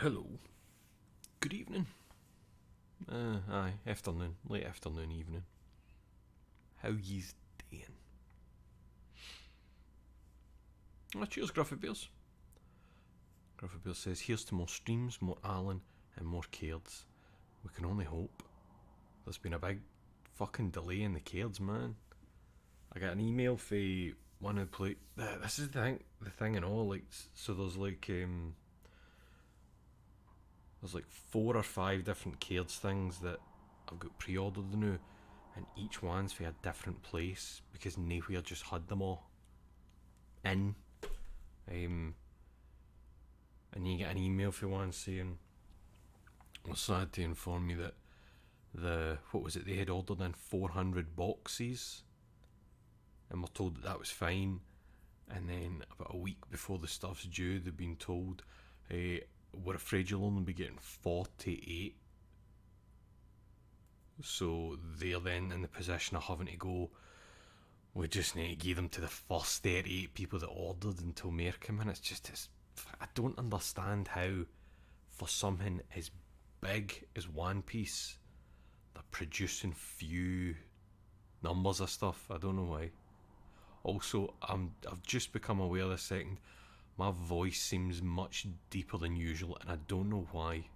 Hello. Good evening. Aye, afternoon, late afternoon, evening. How ye's doing? Oh, cheers, Gruffy Bears. Gruffy Bears says, here's to more streams, more Alan, and more Cairds. We can only hope. There's been a big fucking delay in the Cairds, man. I got an email for one of the play. This is the thing and all. Like, so there's like 4 or 5 different Cairds things that I've got pre-ordered now, and each one's for a different place because nowhere just had them all in. And you get an email for one saying, "We're sad to inform you that they had ordered in 400 boxes, and we're told that was fine." And then about a week before the stuff's due, they've been told, "We're afraid you'll only be getting 48." So they're then in the position of having to go, "We just need to give them to the first 38 people that ordered until more come in." I don't understand how, for something as big as One Piece, they're producing few numbers of stuff. I don't know why. Also, I've just become aware this second, my voice seems much deeper than usual, and I don't know why.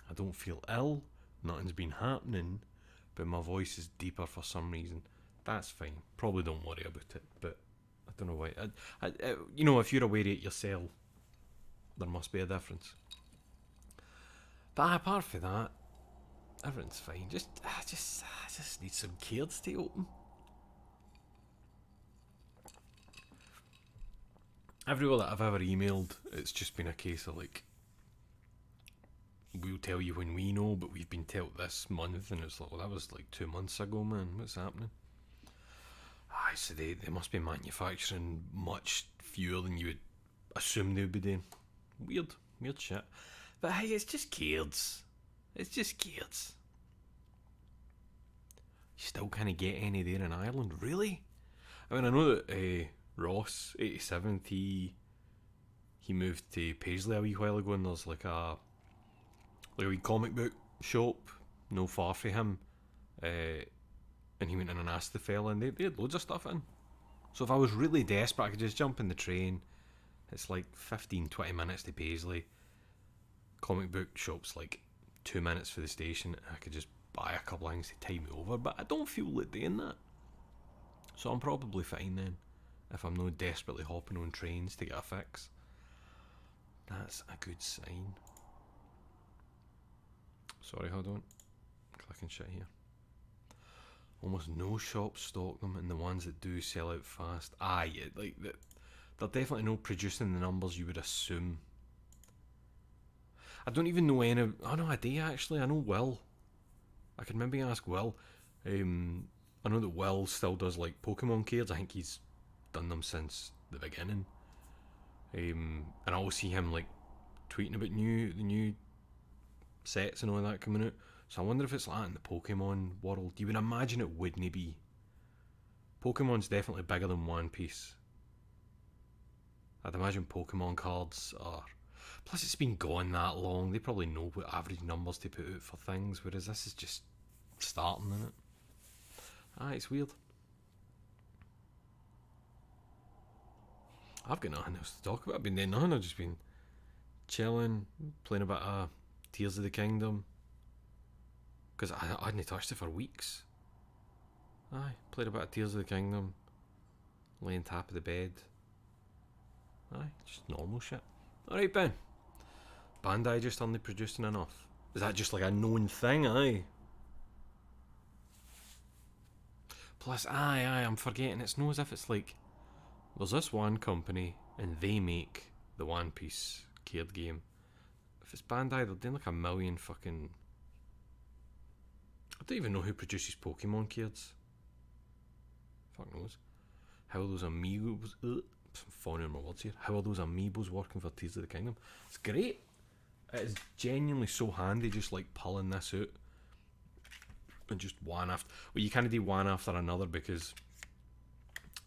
I don't feel ill, nothing's been happening, but my voice is deeper for some reason. That's fine. Probably don't worry about it, but I don't know why. If you're aware of it yourself, there must be a difference. But apart from that, everything's fine. I just need some Cairds to open. Everywhere that I've ever emailed, it's just been a case of like, we'll tell you when we know, but we've been told this month, and it's like, well, that was like 2 months ago, man. What's happening? Aye, so they must be manufacturing much fewer than you would assume they would be doing. Weird shit. But hey, it's just Cairds. It's just Cairds. You still can't get any there in Ireland, really? I mean, I know that Ross 87th, he moved to Paisley a wee while ago, and there's like a wee comic book shop no far from him, and he went in and asked the fella, and they had loads of stuff in. So if I was really desperate, I could just jump in the train. It's like 15-20 minutes to Paisley. Comic book shop's like 2 minutes for the station. I could just buy a couple of things to tide me over, but I don't feel like doing that. So I'm probably fine then, if I'm not desperately hopping on trains to get a fix. That's a good sign. Sorry, hold on. Clicking shit here. Almost no shops stock them, and the ones that do sell out fast. They're definitely not producing the numbers you would assume. I don't even know any. Oh no, I do actually. I know Will. I could maybe ask Will. I know that Will still does like Pokemon cards. I think he's done them since the beginning. And I always see him like tweeting about the new sets and all that coming out. So I wonder if it's like that in the Pokemon world. You would imagine it wouldn't be. Pokemon's definitely bigger than One Piece. I'd imagine Pokemon cards are. Plus, it's been gone that long. They probably know what average numbers to put out for things, whereas this is just starting, isn't it? It's weird. I've got nothing else to talk about. I've been doing nothing. I've just been chilling, playing a bit of Tears of the Kingdom. Because I hadn't touched it for weeks. Played a bit of Tears of the Kingdom. Laying top of the bed. Just normal shit. Alright, Ben. Bandai just only producing enough. Is that just like a known thing? Plus, I'm forgetting. It's no as if it's like, there's this one company and they make the One Piece card game. If it's Bandai, they're doing like a million fucking. I don't even know who produces Pokemon cards. Fuck knows. How are those amiibos? I'm falling on my words here. How are those amiibos working for Tears of the Kingdom? It's great. It is genuinely so handy, just like pulling this out and just one after. Well, you can't do one after another because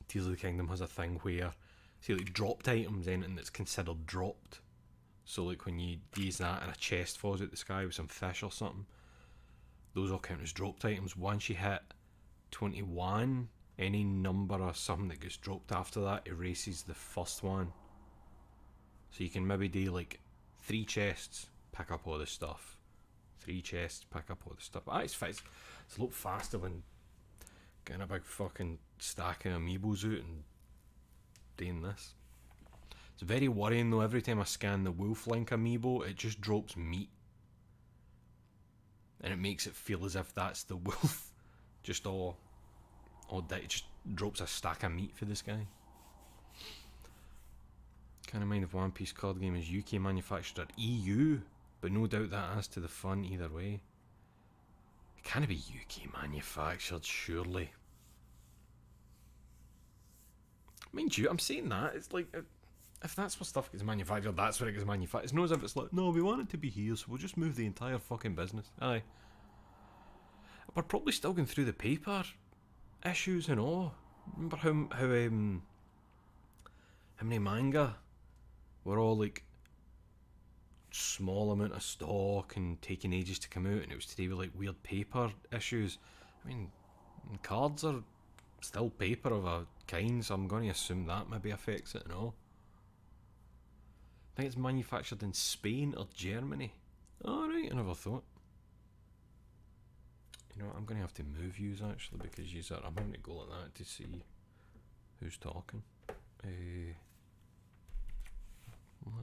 Tears of the Kingdom has a thing where, see, like dropped items, anything that's considered dropped, So like when you use that and a chest falls out the sky with some fish or something, those all count as dropped items. Once you hit 21, any number or something that gets dropped after that erases the first one. So you can maybe do like 3 chests, pick up all this stuff. 3 chests, pick up all this stuff. It's a lot faster than getting a big fucking stack of amiibos out and doing this. It's very worrying though, every time I scan the Wolf Link amiibo, it just drops meat. And it makes it feel as if that's the wolf. Just all day. It just drops a stack of meat for this guy. Kind of mind if One Piece card game is UK manufactured or EU, but no doubt that adds to the fun either way. It can't be UK manufactured, surely. Mind you, I'm saying that, it's like, if that's where stuff gets manufactured, that's where it gets manufactured. It's not as if it's like, no, we want it to be here, so we'll just move the entire fucking business. Aye. We're probably still going through the paper issues and all. Remember how many manga were all like small amount of stock and taking ages to come out, and it was to do with like weird paper issues. I mean, cards are still paper of a kind, so I'm going to assume that maybe affects it and all. I think it's manufactured in Spain or Germany. Alright, I never thought. You know what, I'm going to have to move yous actually, because I'm having to go like that to see who's talking.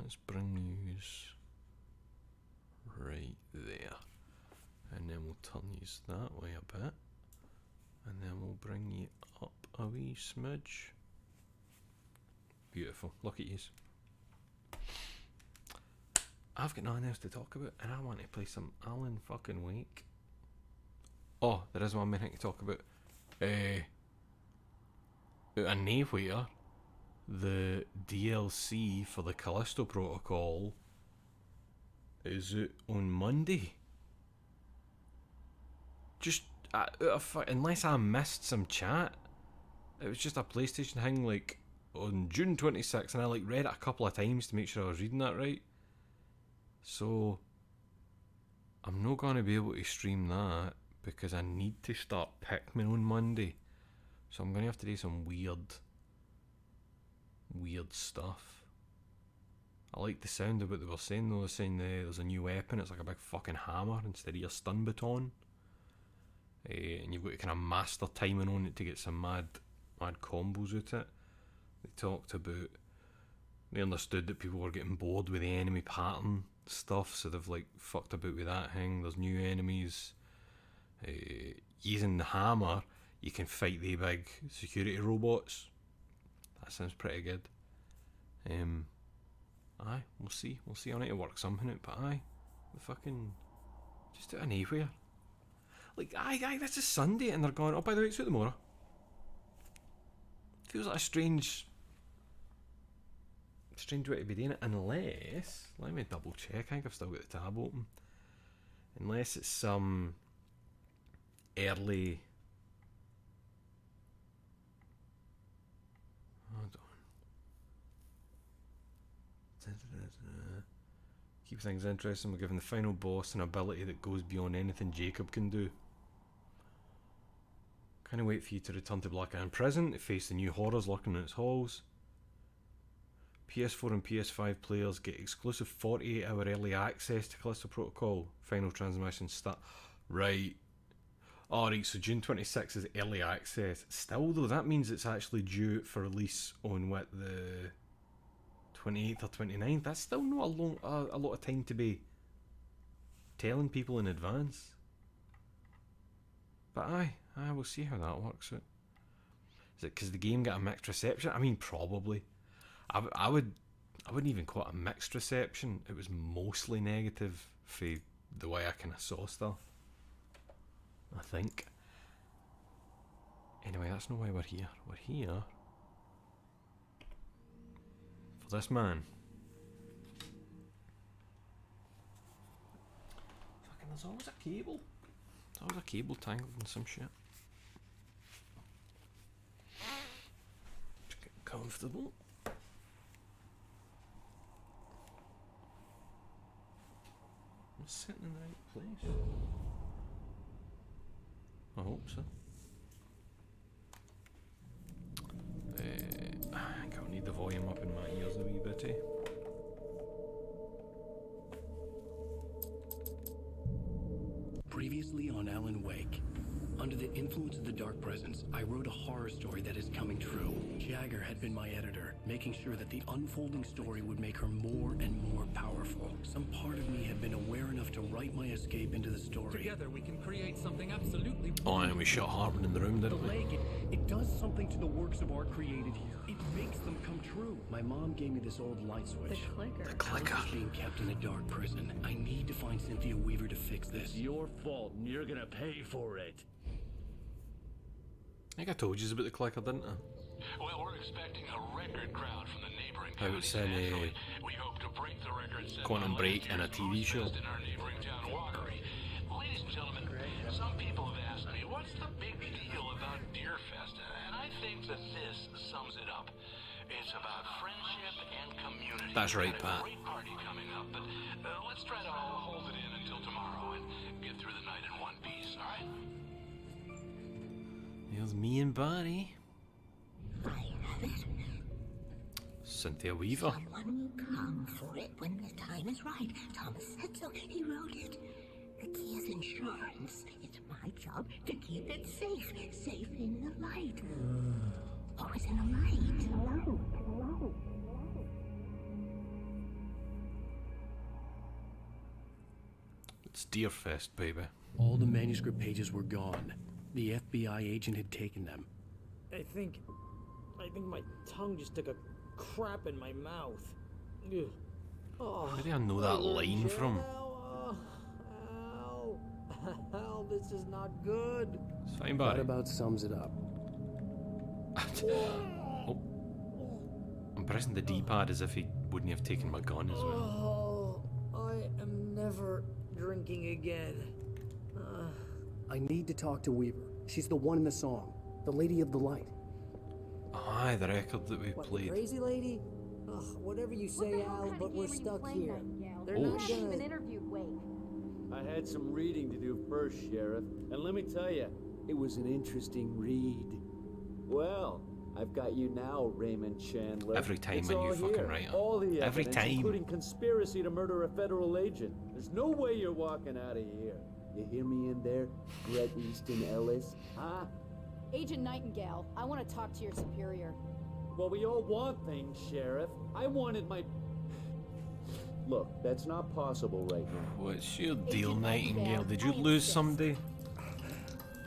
Let's bring yous right there. And then we'll turn yous that way a bit. And then we'll bring you up a wee smidge. Beautiful. Look at yous. I've got nothing else to talk about, and I want to play some Alan fucking Wake. Oh, there is one more thing to talk about. Out of nowhere, the DLC for the Callisto Protocol is out on Monday. Just unless I missed some chat, it was just a PlayStation thing like on June 26th, and I like read it a couple of times to make sure I was reading that right. So I'm not going to be able to stream that because I need to start Pikmin on Monday. So I'm going to have to do some weird stuff. I like the sound of what they were saying though. They were saying there's a new weapon, it's like a big fucking hammer instead of your stun baton. And you've got to kind of master timing on it to get some mad combos out of it. They talked about, they understood that people were getting bored with the enemy pattern stuff, so they've like fucked about with that thing. There's new enemies. Using the hammer, you can fight the big security robots. That sounds pretty good. Aye, we'll see. I need to work something out, but aye, the fucking just out of nowhere. Like, aye, this is Sunday, and they're going, oh, by the way, it's out tomorrow. Feels like a strange way to be doing it, unless, let me double check, I think I've still got the tab open. Unless it's some early, hold on. Keep things interesting, we're giving the final boss an ability that goes beyond anything Jacob can do. Can't wait for you to return to Black Iron Prison to face the new horrors lurking in its halls. PS4 and PS5 players get exclusive 48-hour early access to Callisto Protocol. Final transmission start. Right. Alright, so June 26th is early access. Still though, that means it's actually due for release on what, the 28th or 29th? That's still not a lot of time to be telling people in advance. But aye, we'll see how that works out. Is it because the game got a mixed reception? I mean, probably. I wouldn't even call it a mixed reception. It was mostly negative for the way I kind of saw stuff, I think. Anyway, that's not why we're here. We're here for this man. Fucking, there's always a cable. There's always a cable tangled in some shit. Just get comfortable. sitting in the right place? I hope so. I think I'll need the volume up in my ears a wee bit, eh? Previously on Alan Wake. Under the influence of the Dark Presence, I wrote a horror story that is coming true. Jagger had been my editor, making sure that the unfolding story would make her more and more powerful. Some part of me had been aware enough to write my escape into the story. Together we can create something absolutely... Oh, and we shot Hartman in the room, The didn't we? lake, it does something to the works of art created here. It makes them come true. My mom gave me this old light switch. The clicker. The clicker. Alice is being kept in a dark prison. I need to find Cynthia Weaver to fix this. It's your fault, and you're gonna pay for it. I think I told you about the clicker, didn't I? Well, we're expecting a record crowd from the neighboring How counties. it's in Naturally, we hope to break the record set Quantum by Break last and a year's TV show. Ozfest in our neighboring town, Walkery. Ladies and gentlemen, some people have asked me, what's the big deal about Deerfest? And I think that this sums it up. It's about friendship and community. That's right, We've Pat. got a great party coming up, but let's try to hold it in until tomorrow and get through the night in one piece, all right? Here's me and Barry. I have it. Cynthia Weaver. Someone will come for it when the time is right. Thomas said so. He wrote it. The key is insurance. It's my job to keep it safe. Safe in the light. Always in the light. Alone. It's Deerfest, baby. All the manuscript pages were gone. The FBI agent had taken them. I think my tongue just took a crap in my mouth. Ugh. Oh, Where do I know that line from? Ow, this is not good. It's fine, That Barry. about sums it up. Oh. I'm pressing the D-pad as if he wouldn't have taken my gun as well. Oh, I am never drinking again. I need to talk to Weaver. She's the one in the song. The Lady of the Light. Aye, the record that we What, the played. crazy lady? Ugh, whatever you say, Al, but we're stuck here. They're Oh, not shit. gonna... interviewed Wake. I had some reading to do first, Sheriff, and let me tell you, it was an interesting read. Well, I've got you now, Raymond Chandler. Every time It's when you all fucking here. write it. All the Every evidence, time. including conspiracy to murder a federal agent. There's no way you're walking out of here. You hear me in there, Bret Easton Ellis? Huh? Agent Nightingale, I want to talk to your superior. Well, we all want things, Sheriff. I wanted my... Look, that's not possible right now. What's your deal, Agent Nightingale? Nightingale, Did you I lose insist. somebody?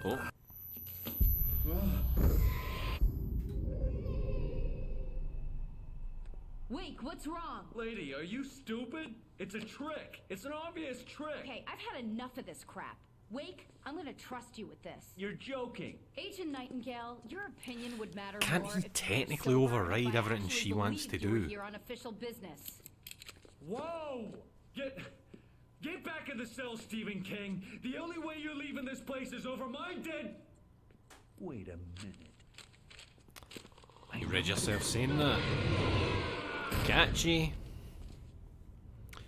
Oh. Wake, what's wrong? Lady, are you stupid? It's a trick. It's an obvious trick. Okay, I've had enough of this crap. Wake, I'm gonna trust you with this. You're joking. Agent Nightingale, your opinion would matter Can't more he if you were technically sober, override if I everything actually she wants believed to you were do? here on official business. Whoa! Get back in the cell, Stephen King. The only way you're leaving this place is over my dead... Wait a minute. You read yourself saying that? Catchy.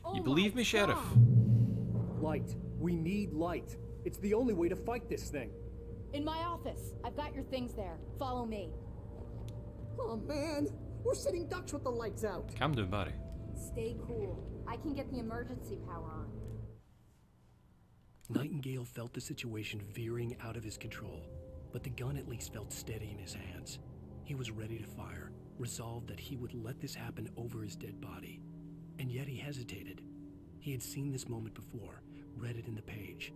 Oh You believe my me, Sheriff? God. Light. We need light. It's the only way to fight this thing. In my office. I've got your things there. Follow me. Oh, man. We're sitting ducks with the lights out. Calm down, Barry. Stay cool. I can get the emergency power on. Nightingale felt the situation veering out of his control, but the gun at least felt steady in his hands. He was ready to fire, resolved that he would let this happen over his dead body. And yet he hesitated. He had seen this moment before, read it in the page.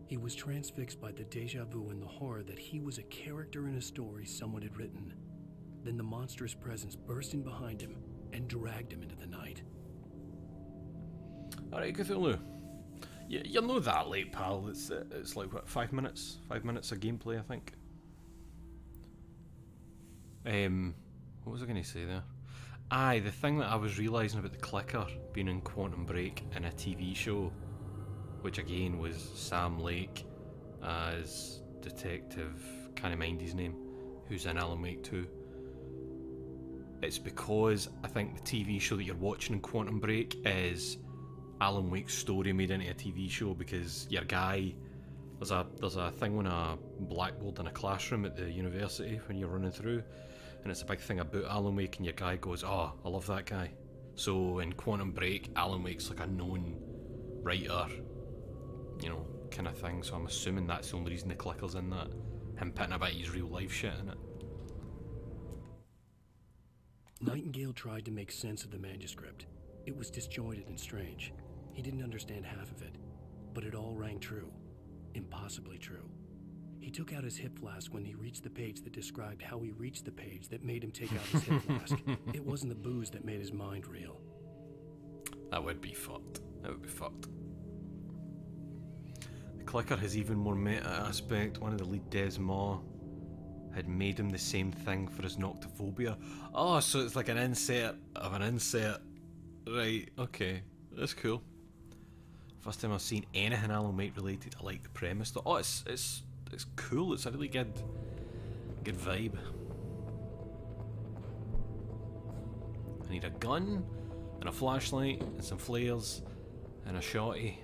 He was transfixed by the deja vu and the horror that he was a character in a story someone had written. Then the monstrous presence burst in behind him and dragged him into the night. Alright, Cthulhu. You're not that late, pal. It's like, what, 5 minutes? 5 minutes of gameplay, I think. What was I going to say there? Aye, the thing that I was realising about the clicker being in Quantum Break in a TV show, which again was Sam Lake as Detective, can't mind his name, who's in Alan Wake 2. It's because I think the TV show that you're watching in Quantum Break is Alan Wake's story made into a TV show, because your guy, there's a thing on a blackboard in a classroom at the university when you're running through, and it's a big thing about Alan Wake, and your guy goes, "Oh, I love that guy." So in Quantum Break, Alan Wake's like a known writer, you know, kind of thing. So I'm assuming that's the only reason the clicker's in that. Him putting about his real life shit in it. Nightingale tried to make sense of the manuscript. It was disjointed and strange. He didn't understand half of it, but it all rang true. Impossibly true. He took out his hip flask when he reached the page that described how he reached the page that made him take out his hip flask. It wasn't the booze that made his mind reel. That would be fucked. That would be fucked. The clicker has even more meta aspect. One of the lead, Des Ma, had made him the same thing for his noctophobia. Oh, so it's like an insert of an insert. Right, okay. That's cool. First time I've seen anything Alan Wake related. I like the premise though. Oh, it's cool. It's a really good vibe. I need a gun and a flashlight and some flares and a shotty.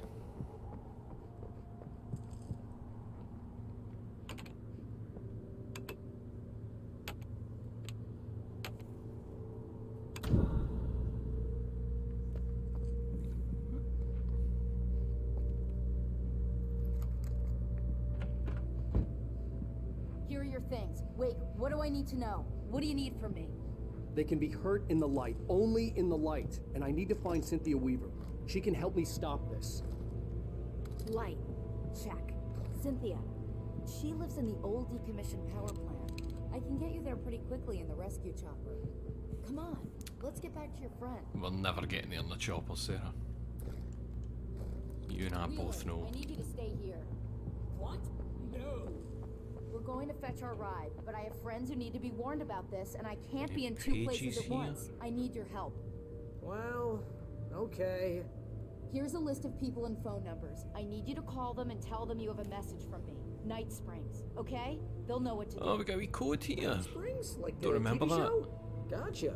Here are your things. Wake, what do I need to know? What do you need from me? They can be hurt in the light, only in the light, and I need to find Cynthia Weaver. She can help me stop this. Light. Check. Cynthia. She lives in the old decommissioned power plant. I can get you there pretty quickly in the rescue chopper. Come on, let's get back to your friend. We're never getting there in the chopper, Sarah. You and I Wheeler, both know. I need you to stay here. What? No. We're going to fetch our ride, but I have friends who need to be warned about this, and I can't Any be in two places pages at here? once. I need your help. Well, okay. Here's a list of people and phone numbers. I need you to call them and tell them you have a message from me. Night Springs, okay? They'll know what to do. Oh, we got a wee code here. Springs? Like Don't the remember TV that. show? Gotcha.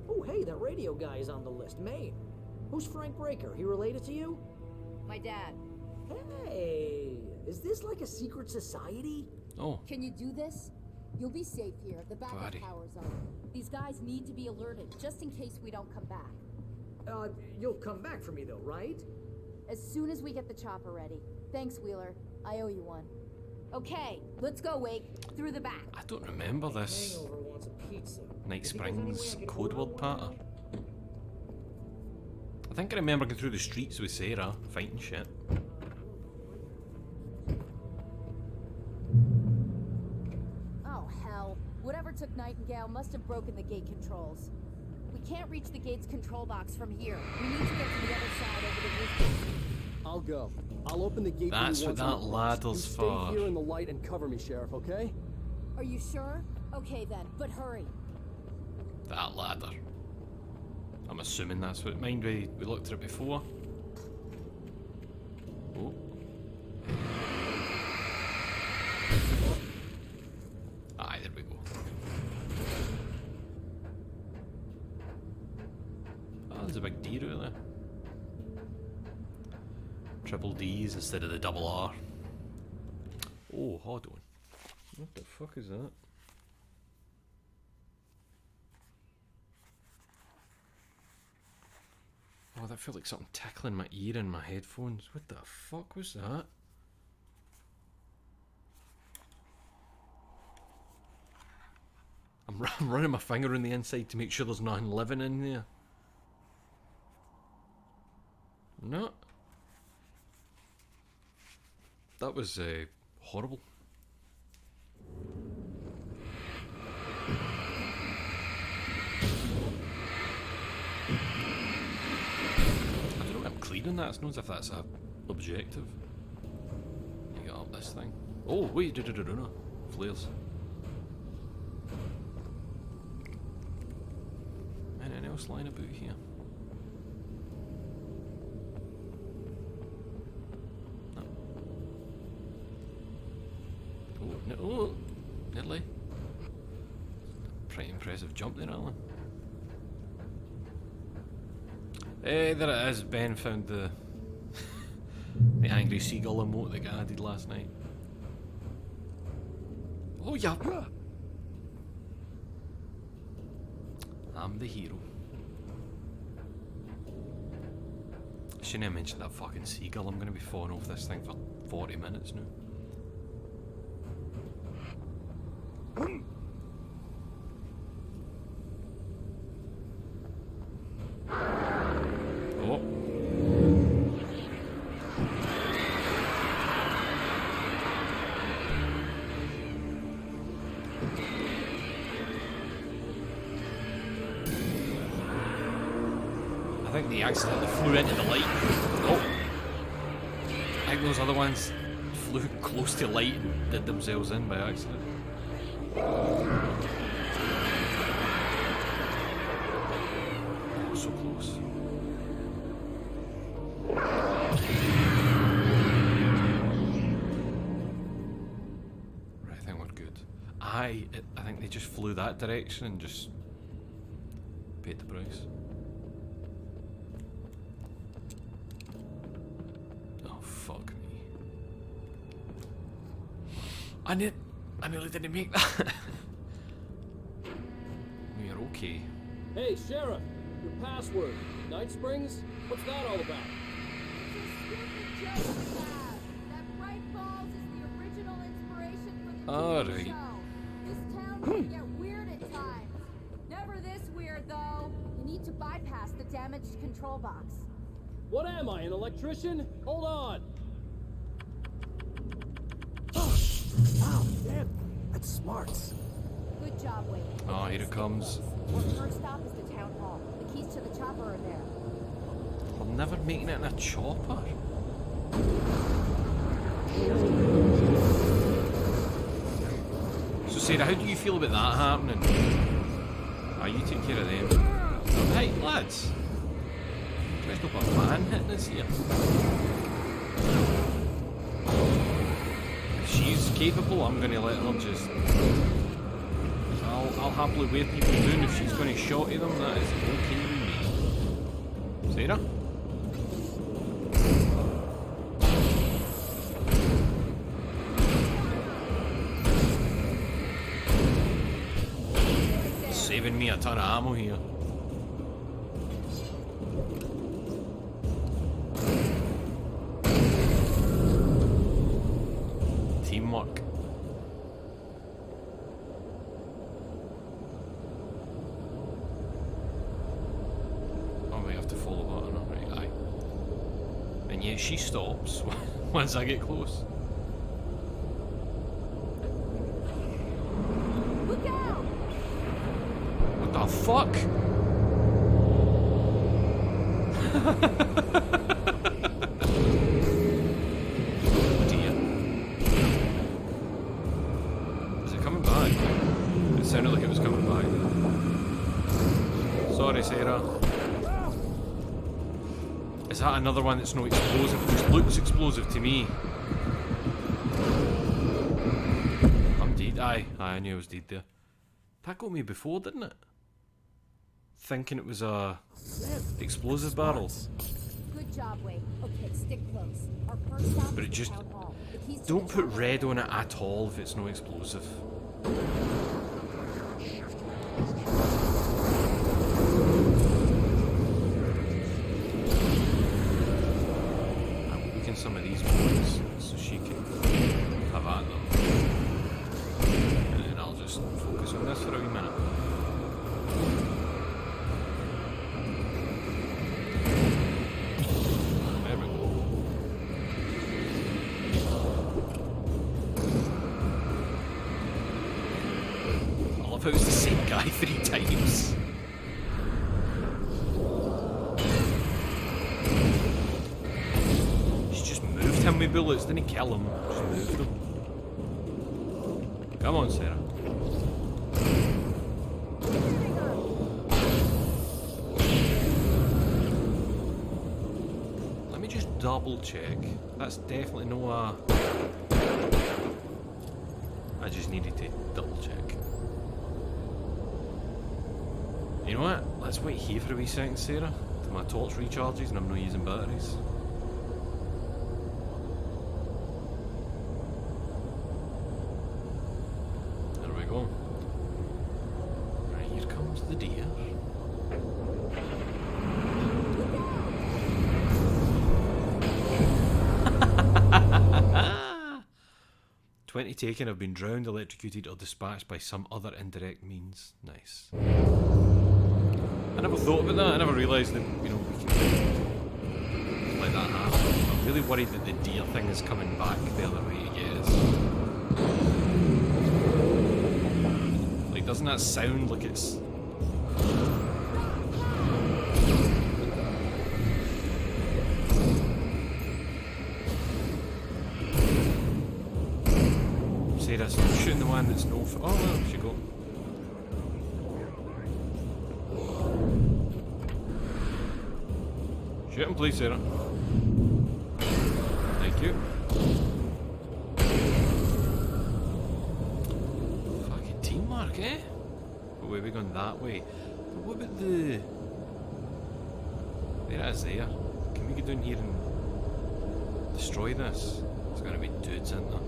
Oh, hey, that radio guy is on the list. Maine. Who's Frank Breaker? He related to you? My dad. Hey, is this like a secret society? Oh, Can you do this? You'll be safe here. The backup Buddy. power's on. These guys need to be alerted, just in case we don't come back. You'll come back for me though, right? As soon as we get the chopper ready. Thanks, Wheeler. I owe you one. Okay, let's go, Wake. Through the back. I don't remember this Hangover wants a pizza. Night If he goes anyway, Springs I can code order word one. pattern. I think I remember going through the streets with Sarah, fighting shit. Oh, hell. Whatever took Nightingale must have broken the gate controls. We can't reach the gate's control box from here. We need to get to the other side over the roof. I'll go. I'll open the gate That's for you what once that I'm ladder's you for. Stay here in the light and cover me, Sheriff, okay? Are you sure? Okay then, but hurry. That ladder. I'm assuming that's what. Mind we looked at it before. Oh. Aye, there we go. Oh, there's a big D right there. Triple D's instead of the double R. Oh, hold on. What the fuck is that? Oh, that felt like something tickling my ear in my headphones. What the fuck was that? I'm running my finger on the inside to make sure there's nothing living in there. No. That was horrible. I don't know if I'm clear on that. It's not as if that's a objective. You get up this thing. Oh, wait, no. Flares. Anything else lying about here? No. Oh, no. Oh, nearly. Pretty impressive jump there, Alan. There it is. Ben found the the angry seagull emote that got added last night. Oh yeah. I'm the hero. I shouldn't have mentioned that fucking seagull. I'm gonna be falling off this thing for 40 minutes now. Oh. I think they accidentally flew into the light. Oh. I think those other ones flew close to light and did themselves in by accident. Oh, so close. Right, I think we're good. I think they just flew that direction and just paid the price. Oh, fuck me. I nearly didn't make that. We're okay. Hey, Sheriff! Your password. Night Springs? What's that all about? That Bright Falls is the original inspiration for the All TV right. show. This town can get weird at times. Never this weird, though. You need to bypass the damaged control box. What am I, an electrician? Hold on! Wow, damn. That's smart. Good job, Wade. Oh, here it comes. Our first stop is the town hall. The keys to the chopper are there. I'm never making it in a chopper. So Sarah, how do you feel about that happening? Ah, you take care of them. Hey, lads. Dressed up a man hitting us here. If she's capable, I'm going to let her just... I'll happily wear people down if she's going to shot at them. That is okay with me. Sarah? Saving me a ton of ammo here. Teamwork. Oh, we have to follow that, right? Aye. And yet she stops once I get close. Look out! What the fuck? Dear. Is it coming back? It sounded like it was coming back. Sorry, Sarah. Is that another one that's no explosive? It just looks explosive to me. I'm dead. Aye, I knew I was dead there. That got me before, didn't it? Thinking it was a explosive barrel. Good job, Wade. Okay, stick close. Our first stop But it is the just... town hall. The keys to Don't the put chopper red are on there. it at all if it's no explosive. I'm looking some of these boys so she can have at them. And then I'll just focus on this for a wee minute. There we go. I love how it's the same guy 3 times. She just moved him with bullets, didn't he kill him? Just moved him. Come on, Sarah. Let me just double check. That's definitely no I just needed to double check. You know what? Let's wait here for a wee second, Sarah. My torch recharges and I'm not using batteries. There we go. Right, here comes the deer. 20 taken have been drowned, electrocuted, or dispatched by some other indirect means. Nice. I never thought about that. I never realised that, you know, we can let that happen. I'm really worried that the deer thing is coming back the other way to get us. Like, doesn't that sound like it's... Sarah, stop shooting the one that's no... Oh, well, she go. Shoot him, please, Sarah. Thank you. Fucking teamwork, eh? But wait, we're going that way. But what about the... There it is there. Can we get down here and destroy this? There's gonna be dudes in there.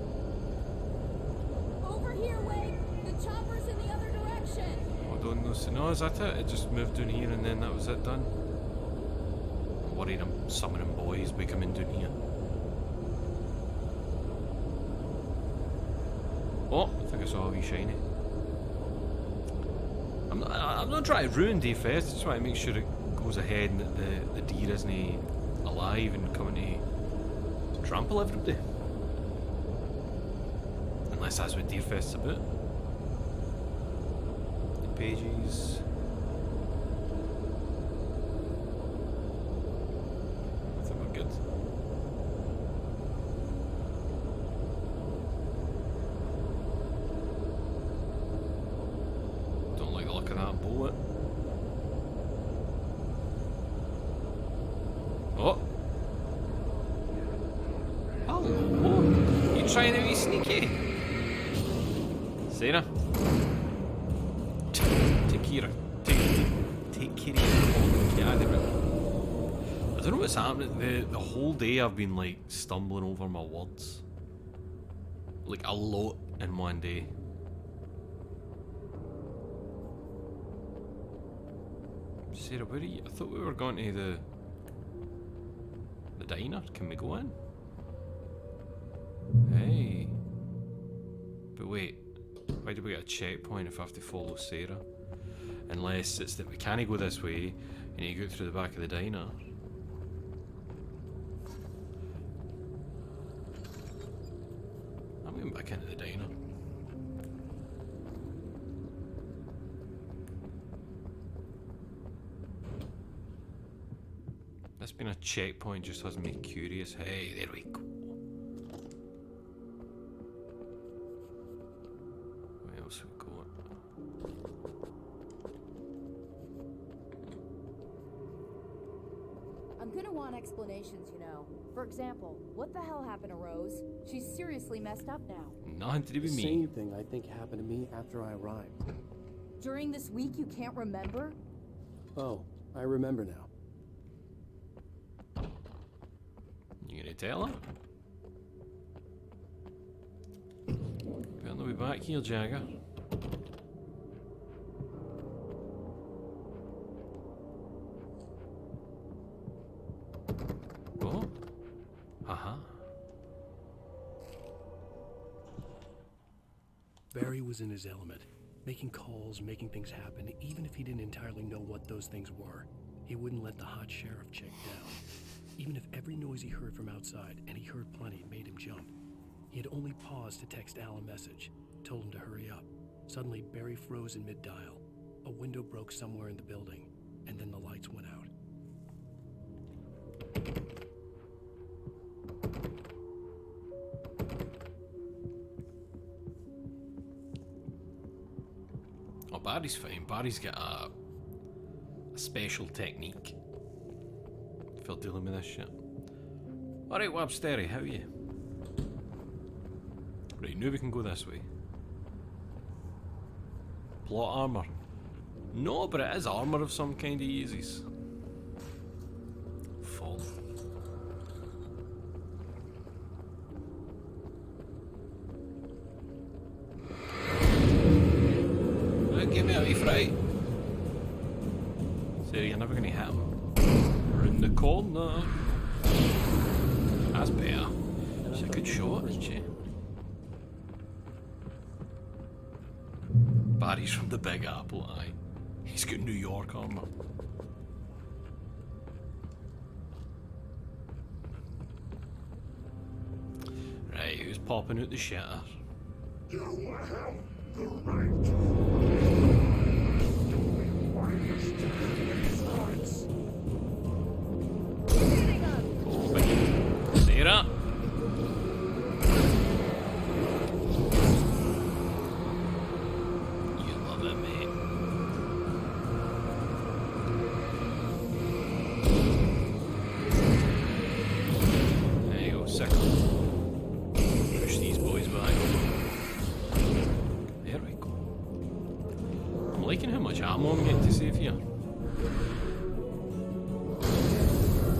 Over here, Wade! The chopper's in the other direction! Oh, I don't know. So, no, is that it? It just moved down here and then that was it done? I'm worried I'm summoning boys by coming down here. Oh, I think I saw a wee shiny. I'm not trying to ruin Day Fest, I just want to make sure it goes ahead and that the deer isn't alive and coming to trample everybody. Unless that's what Deer Fest's about. The pages. I think we're good. Don't like the look of that bullet. Oh! Hello! You trying to be sneaky? Sarah? Take care of your cat. I don't know what's happening. The whole day I've been like stumbling over my words. Like a lot in one day. Sarah, where are you? I thought we were going to the diner. Can we go in? Hey. But wait. Why do we get a checkpoint if I have to follow Sarah? Unless it's that we can't go this way and you go through the back of the diner. I'm going back into the diner. This being a checkpoint just has me curious. Hey, there we go. Where else we got? I'm gonna want explanations, you know. For example, what the hell happened to Rose? She's seriously messed up now. Nothing to do with me. Same thing I think happened to me after I arrived. During this week, you can't remember? Oh, I remember now. You gonna tell her? Better be back here, Jagger. Oh. Haha. Barry was in his element, making calls, making things happen, even if he didn't entirely know what those things were. He wouldn't let the hot sheriff chick down. Even if every noise he heard from outside, and he heard plenty, made him jump. He had only paused to text Al a message, told him to hurry up. Suddenly, Barry froze in mid-dial. A window broke somewhere in the building, and then the lights went out. Oh, Barry's fine. Barry's got a special technique for dealing with this shit. Alright, Wabstery, how are you? Right, now we can go this way. Plot armor. No, but it is armor of some kind of Yeezys. Right. So you're never gonna hit him. Round the corner. That's better. She's a good shot, isn't she? Barry's from the Big Apple, aye. He's got New York armor. Right, who's popping out the shitter? You have the right. Oh, big. Sarah. You love it, mate. There you go, second. Push these boys back. There we go. I'm liking how much ammo I'm getting to save here.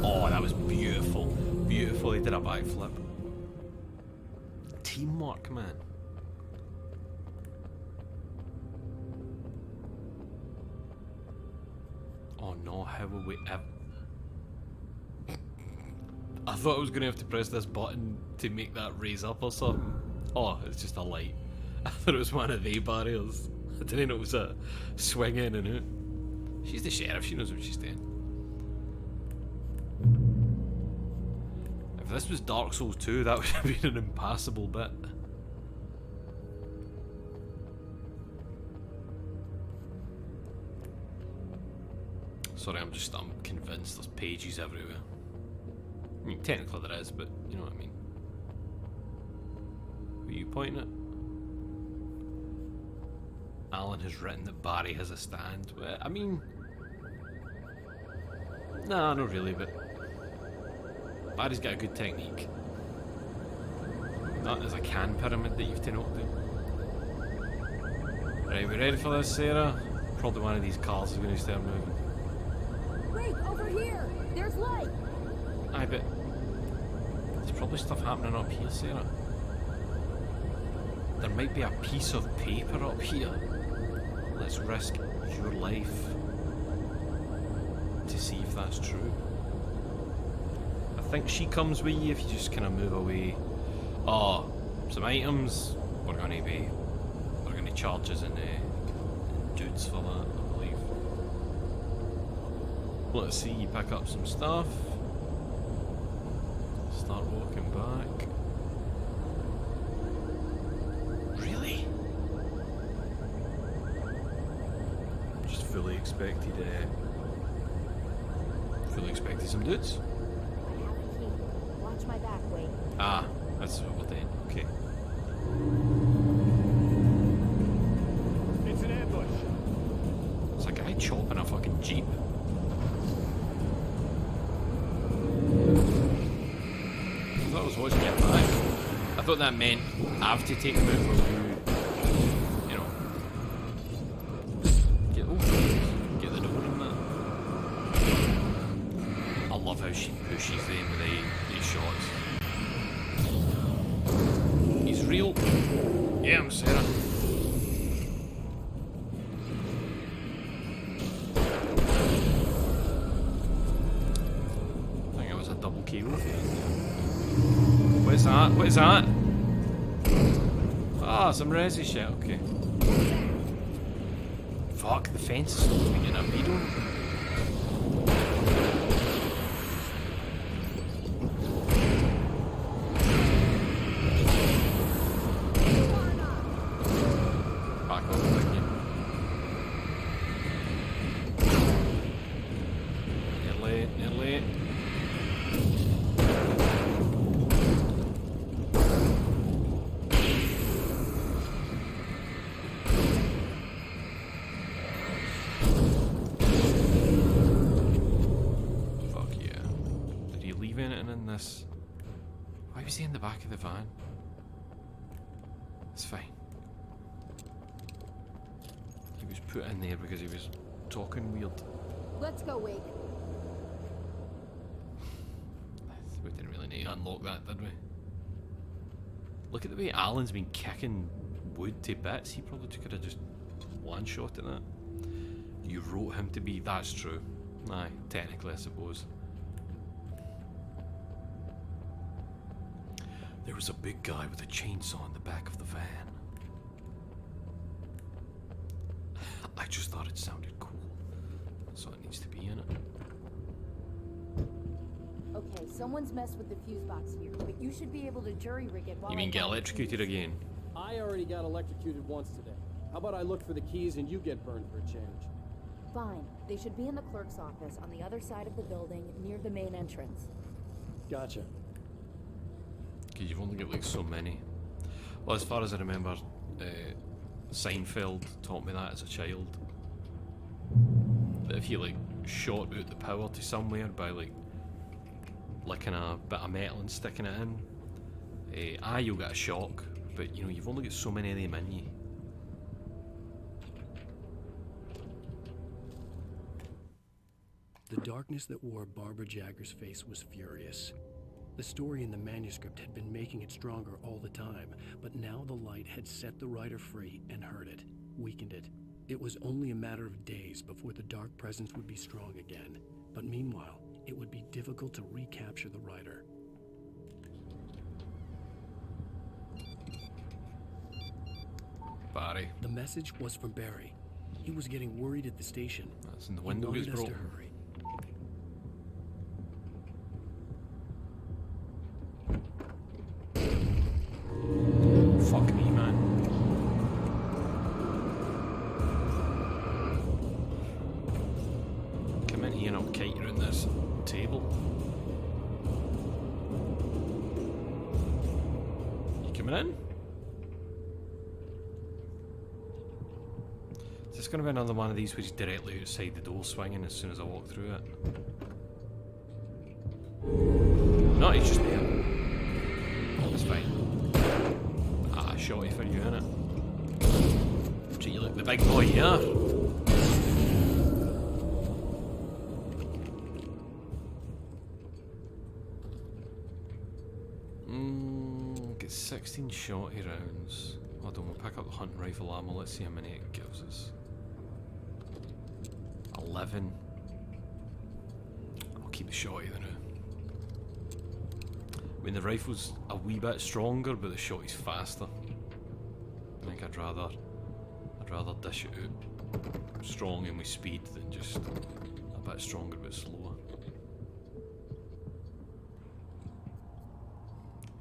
Oh, that was beautiful. Beautiful, he did a backflip. Teamwork, man. Oh no, how will we ever... I thought I was going to have to press this button to make that raise up or something. Oh, it's just a light. I thought it was one of the barriers. I didn't know it was a swing in and out. She's the sheriff, she knows what she's doing. If this was Dark Souls 2, that would have been an impassable bit. Sorry, I'm convinced there's pages everywhere. I mean, technically there is, but you know what I mean. Who are you pointing at? Alan has written that Barry has a stand. Well, I mean... Nah, not really, but... Barry's got a good technique. Not as a can pyramid that you've to knock down. Right, we ready for this, Sarah? Probably one of these cars is going to start moving. Wait, over here! There's light! Aye, but... There's probably stuff happening up here, Sarah. There might be a piece of paper up here. Let's risk your life to see if that's true. I think she comes with you if you just kind of move away. Oh, some items. We're going to charge us in dudes for that, I believe. Let's see you pick up some stuff. Start walking back. Really? Just fully expected some dudes. I have a key. Watch my back, wait. Ah, that's what we're doing. Okay. It's an ambush. It's a guy chopping a fucking jeep. I thought I was watching it back. I thought that meant I have to take him out while you know, get the door in that. I love how she pushes them with these shots. He's real. Yeah, I'm Sarah. I think it was a double KO. What is that? What is that? Ah, some resi shit, okay. Fuck, the fence is getting a beetle. Back up again. You're late, you're late. Why was he in the back of the van? It's fine. He was put in there because he was talking weird. Let's go, Wake. We didn't really need to unlock that, did we? Look at the way Alan's been kicking wood to bits. He probably could have just one-shot at that. You wrote him to be. That's true. Aye, technically, I suppose. There was a big guy with a chainsaw in the back of the van. I just thought it sounded cool, so it needs to be in it. Okay, someone's messed with the fuse box here, but you should be able to jury rig it while You mean get electrocuted again? I already got electrocuted once today. How about I look for the keys and you get burned for a change? Fine. They should be in the clerk's office on the other side of the building, near the main entrance. Gotcha. Because you've only got like so many. Well, as far as I remember, Seinfeld taught me that as a child. That if you like shot out the power to somewhere by like licking a bit of metal and sticking it in, you'll get a shock. But you know, you've only got so many of them in you. The darkness that wore Barbara Jagger's face was furious. The story in the manuscript had been making it stronger all the time, but now the light had set the writer free and hurt it, weakened it. It was only a matter of days before the dark presence would be strong again, but meanwhile, it would be difficult to recapture the writer. Barry. The message was from Barry. He was getting worried at the station. That's in the window gets broken. Hurry. Fuck me, man. Come in here and I'll kite you around this table. You coming in? Is this going to be another one of these where he's directly outside the door swinging as soon as I walk through it? No, he's just there. That's fine. Shorty for you, innit? Treat you like the big boy, yeah? Get 16 shorty rounds. Hold on, we'll pick up the hunting rifle ammo. Let's see how many it gives us. 11. I'll keep the shorty then. I mean, the rifle's a wee bit stronger, but the shorty's faster. I think I'd rather dish it out strong and with speed than just a bit stronger but slower.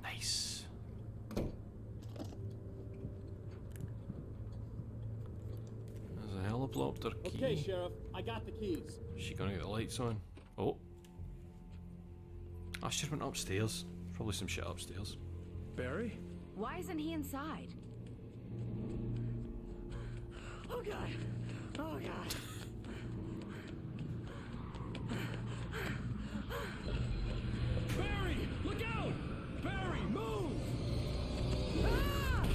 Nice. There's a helicopter key. Okay, Sheriff, I got the keys. Is she gonna get the lights on? Oh. I should have went upstairs. Probably some shit upstairs. Barry? Why isn't he inside? Oh god! Oh god! Barry! Look out! Barry, move! Ah!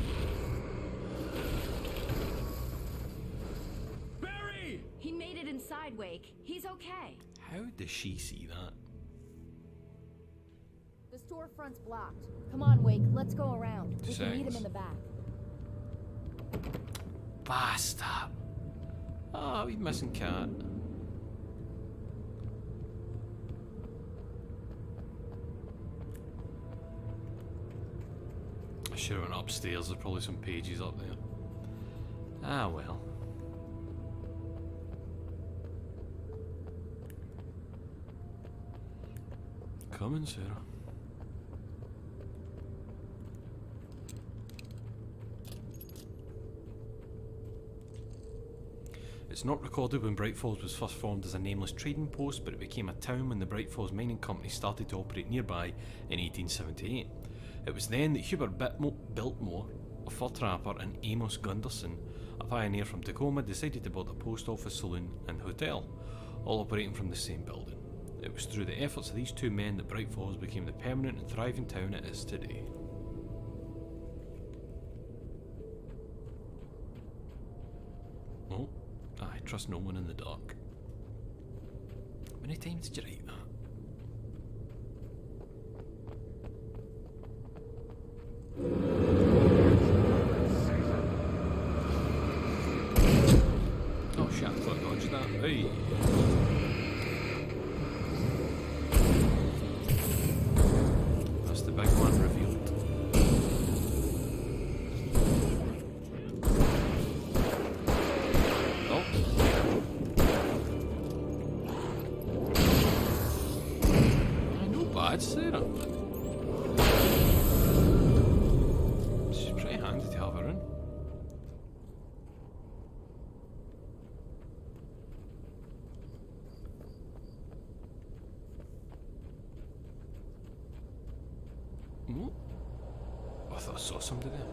Barry! He made it inside, Wake. He's okay. How does she see that? The storefront's blocked. Come on, Wake, let's go around. We can meet him in the back. Bastard! Oh, we missing cat. I should have went upstairs. There's probably some pages up there. Ah well. Come in, Sarah. It's not recorded when Bright Falls was first formed as a nameless trading post, but it became a town when the Bright Falls Mining Company started to operate nearby in 1878. It was then that Hubert Biltmore, a fur trapper, and Amos Gunderson, a pioneer from Tacoma, decided to build a post office, saloon and hotel, all operating from the same building. It was through the efforts of these two men that Bright Falls became the permanent and thriving town it is today. Oh. I trust no one in the dark. How many times did you write that? Oh shit, I thought I dodged that. Hey. That's the big one revealed. Oh. No bad, Sarah. She's pretty handy to have her in. Ooh. I thought I saw somebody there.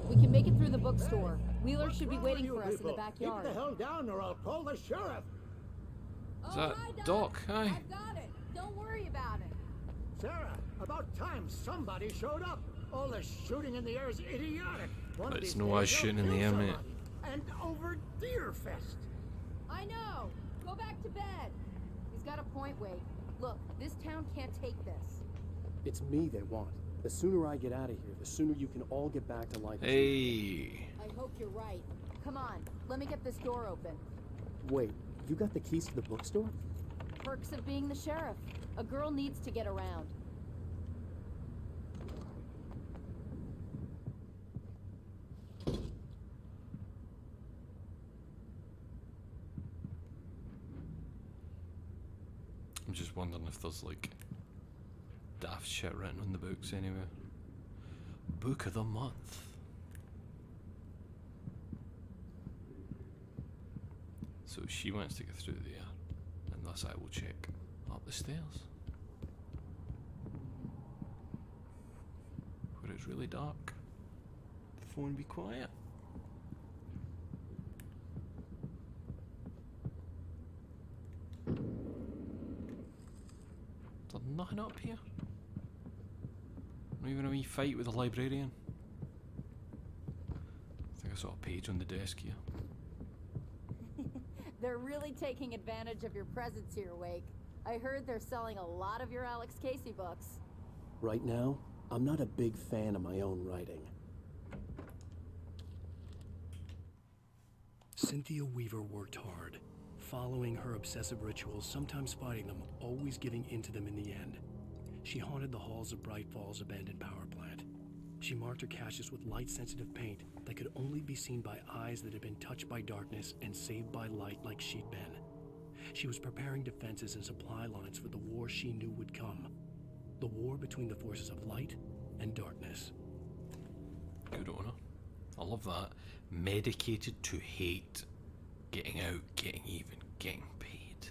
We can make it through the bookstore. Wheeler should be waiting for us in the backyard. Keep the hell down or I'll call the sheriff. Is that Doc? Hi. I've got it. Don't worry about it. Sarah, about time somebody showed up. All this shooting in the air is idiotic. One of But it's these no days us they'll shooting in the kill air, mate. somebody. And over Deerfest. I know. Go back to bed. He's got a point, Wade. Look, this town can't take this. It's me they want. The sooner I get out of here, the sooner you can all get back to life. Hey. I hope you're right. Come on, let me get this door open. Wait, you got the keys to the bookstore? Perks of being the sheriff. A girl needs to get around. I'm just wondering if there's like daft shit written on the books anyway. Book of the month. So she wants to get through there, and thus I will check up the stairs. Where it's really dark. The phone be quiet. There's nothing up here. Not even a wee fight with the librarian. I think I saw a page on the desk here. They're really taking advantage of your presence here, Wake. I heard they're selling a lot of your Alex Casey books. Right now, I'm not a big fan of my own writing. Cynthia Weaver worked hard, following her obsessive rituals, sometimes fighting them, always giving in to them in the end. She haunted the halls of Bright Falls abandoned power plant. She marked her caches with light-sensitive paint that could only be seen by eyes that had been touched by darkness and saved by light like she'd been. She was preparing defenses and supply lines for the war she knew would come. The war between the forces of light and darkness. Good on her. I love that. Medicated to hate. Getting out, getting even, getting paid.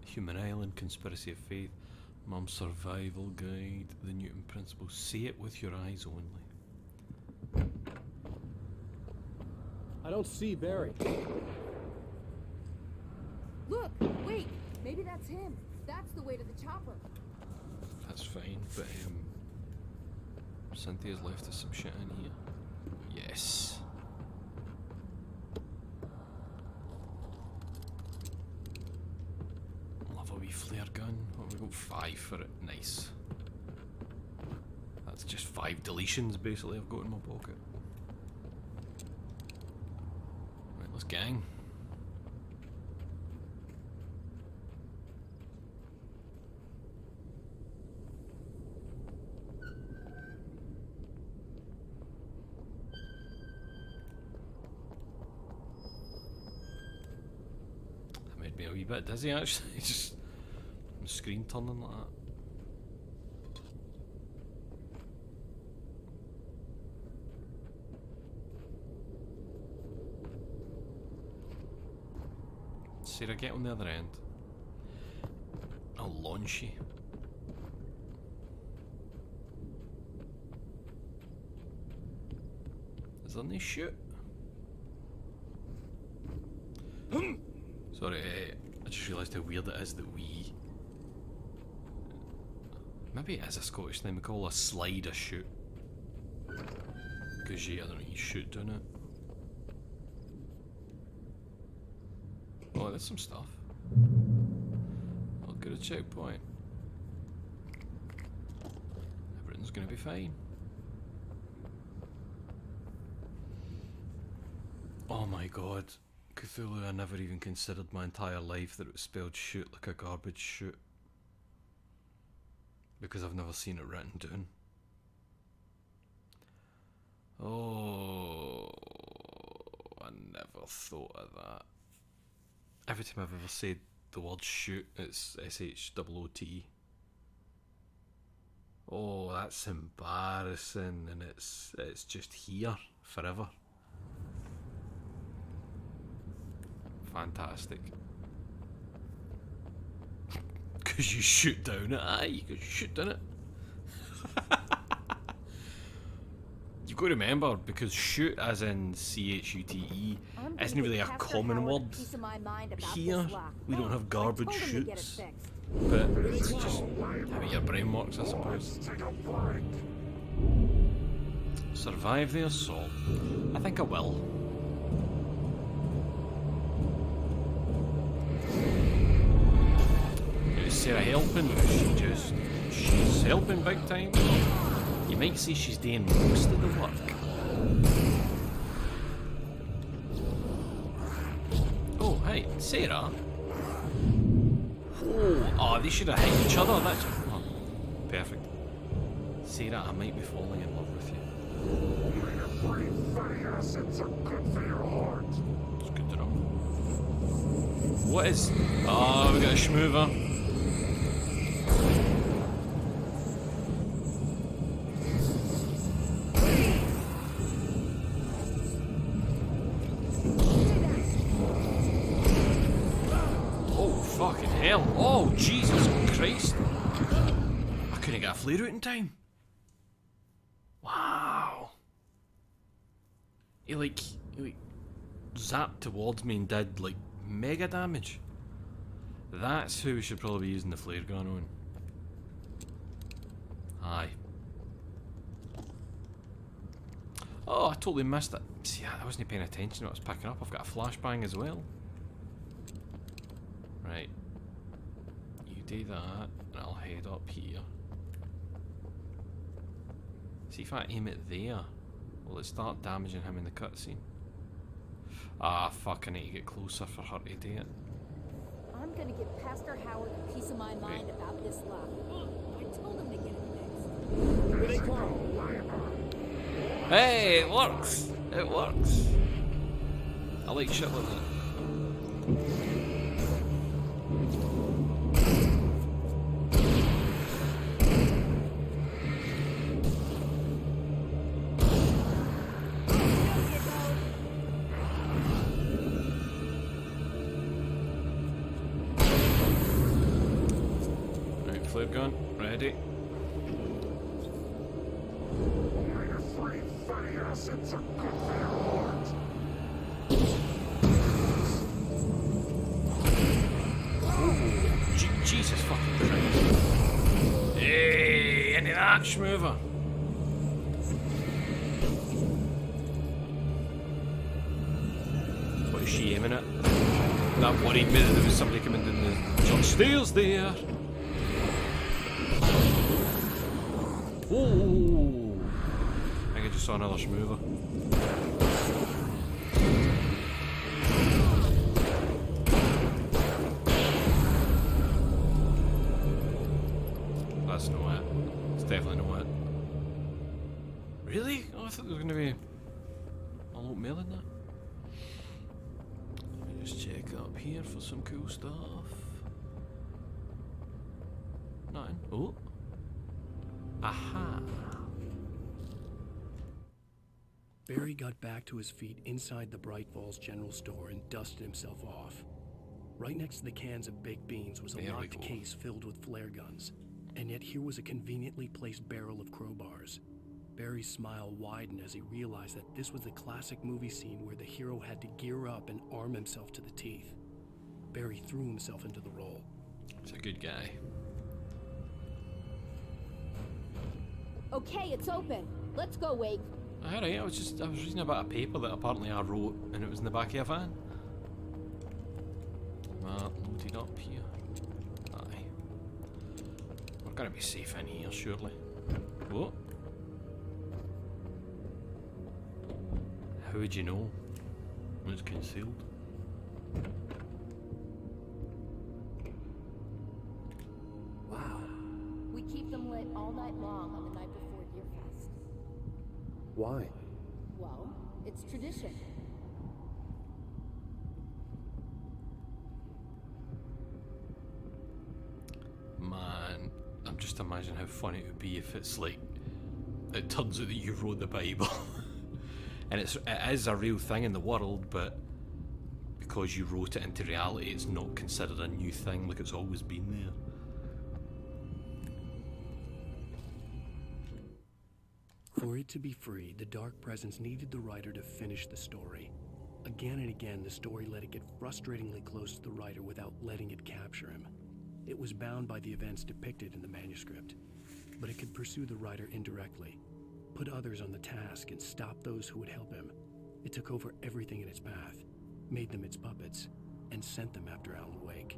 Human Island, Conspiracy of Faith, Mum's Survival Guide, The Newton Principle. Say it with your eyes only. I don't see Barry. Look, wait, maybe that's him. That's the way to the chopper. That's fine, but Cynthia's left us some shit in here. Yes. Love a wee flare gun. What have we got? 5 for it. Nice. That's just 5 deletions basically I've got in my pocket. Right, let's gang. Made me a wee bit dizzy actually, just the screen turning like that. Sarah, get on the other end. I'll launch you. Is there any shoot? Sorry, I just realised how weird it is that we... Maybe it is a Scottish thing, we call a slide a shoot. Because I don't know, you shoot down it. Oh, there's some stuff. I'll get a checkpoint. Everything's gonna be fine. Oh my god. Cthulhu, I never even considered my entire life that it was spelled shoot like a garbage chute. Because I've never seen it written down. Oh, I never thought of that. Every time I've ever said the word shoot, it's SHOOT. Oh, that's embarrassing, and it's just here forever. Fantastic. Because you shoot down it, aye, because you shoot down it. You've got to remember, because shoot as in CHUTE isn't really a common word here. We don't have garbage shoots. But it's just how your brain works, I suppose. Survive the assault. I think I will. Is Sarah helping? She's helping big time. You might say she's doing most of the work. Oh, hey, Sarah. Oh, they should have hit each other. That's perfect. Sarah, I might be falling in love with you. It's good to know. What is? Oh, we got a schmoover. Oh, Jesus Christ. I couldn't get a flare out in time. Wow. He like zapped towards me and did like mega damage. That's who we should probably be using the flare gun on. Aye. Oh, I totally missed it. See, I wasn't paying attention to what I was picking up. I've got a flashbang as well. Right. Do that, and I'll head up here. See if I aim it there, will it start damaging him in the cutscene? Ah, fuck, I need to get closer for her to do it. I'm gonna give Pastor Howard a piece of my mind about this lock. I told him to get it fixed. Hey, it works! It works! I like shit like that. Flare gun, ready. Jesus fucking Christ. Hey, into that schmoover. What is she aiming at? That worried me that there was somebody coming down the church stairs there. Oh! I think I just saw another schmoover. That's no it. It's definitely no it. Really? Oh, I thought there was going to be a lot more than that. Let me just check up here for some cool stuff. Nothing. Oh. Aha! Barry got back to his feet inside the Bright Falls General Store and dusted himself off. Right next to the cans of baked beans was a locked case filled with flare guns, and yet here was a conveniently placed barrel of crowbars. Barry's smile widened as he realized that this was the classic movie scene where the hero had to gear up and arm himself to the teeth. Barry threw himself into the role. He's a good guy. Okay, it's open. Let's go, Wake. Alright, I was reading about a paper that apparently I wrote and it was in the back of a van. Loaded up here. Aye. We're gonna be safe in here, surely. What? How would you know? It's concealed. Wow. We keep them lit all night long on the night before Deerfest. Why? Well, it's tradition. Man, I'm just imagining how funny it would be if it's like, it turns out that you wrote the Bible. And it is a real thing in the world, but because you wrote it into reality, it's not considered a new thing, like it's always been there. For it to be free, the Dark Presence needed the writer to finish the story. Again and again, the story let it get frustratingly close to the writer without letting it capture him. It was bound by the events depicted in the manuscript, but it could pursue the writer indirectly, put others on the task, and stop those who would help him. It took over everything in its path, made them its puppets, and sent them after Alan Wake.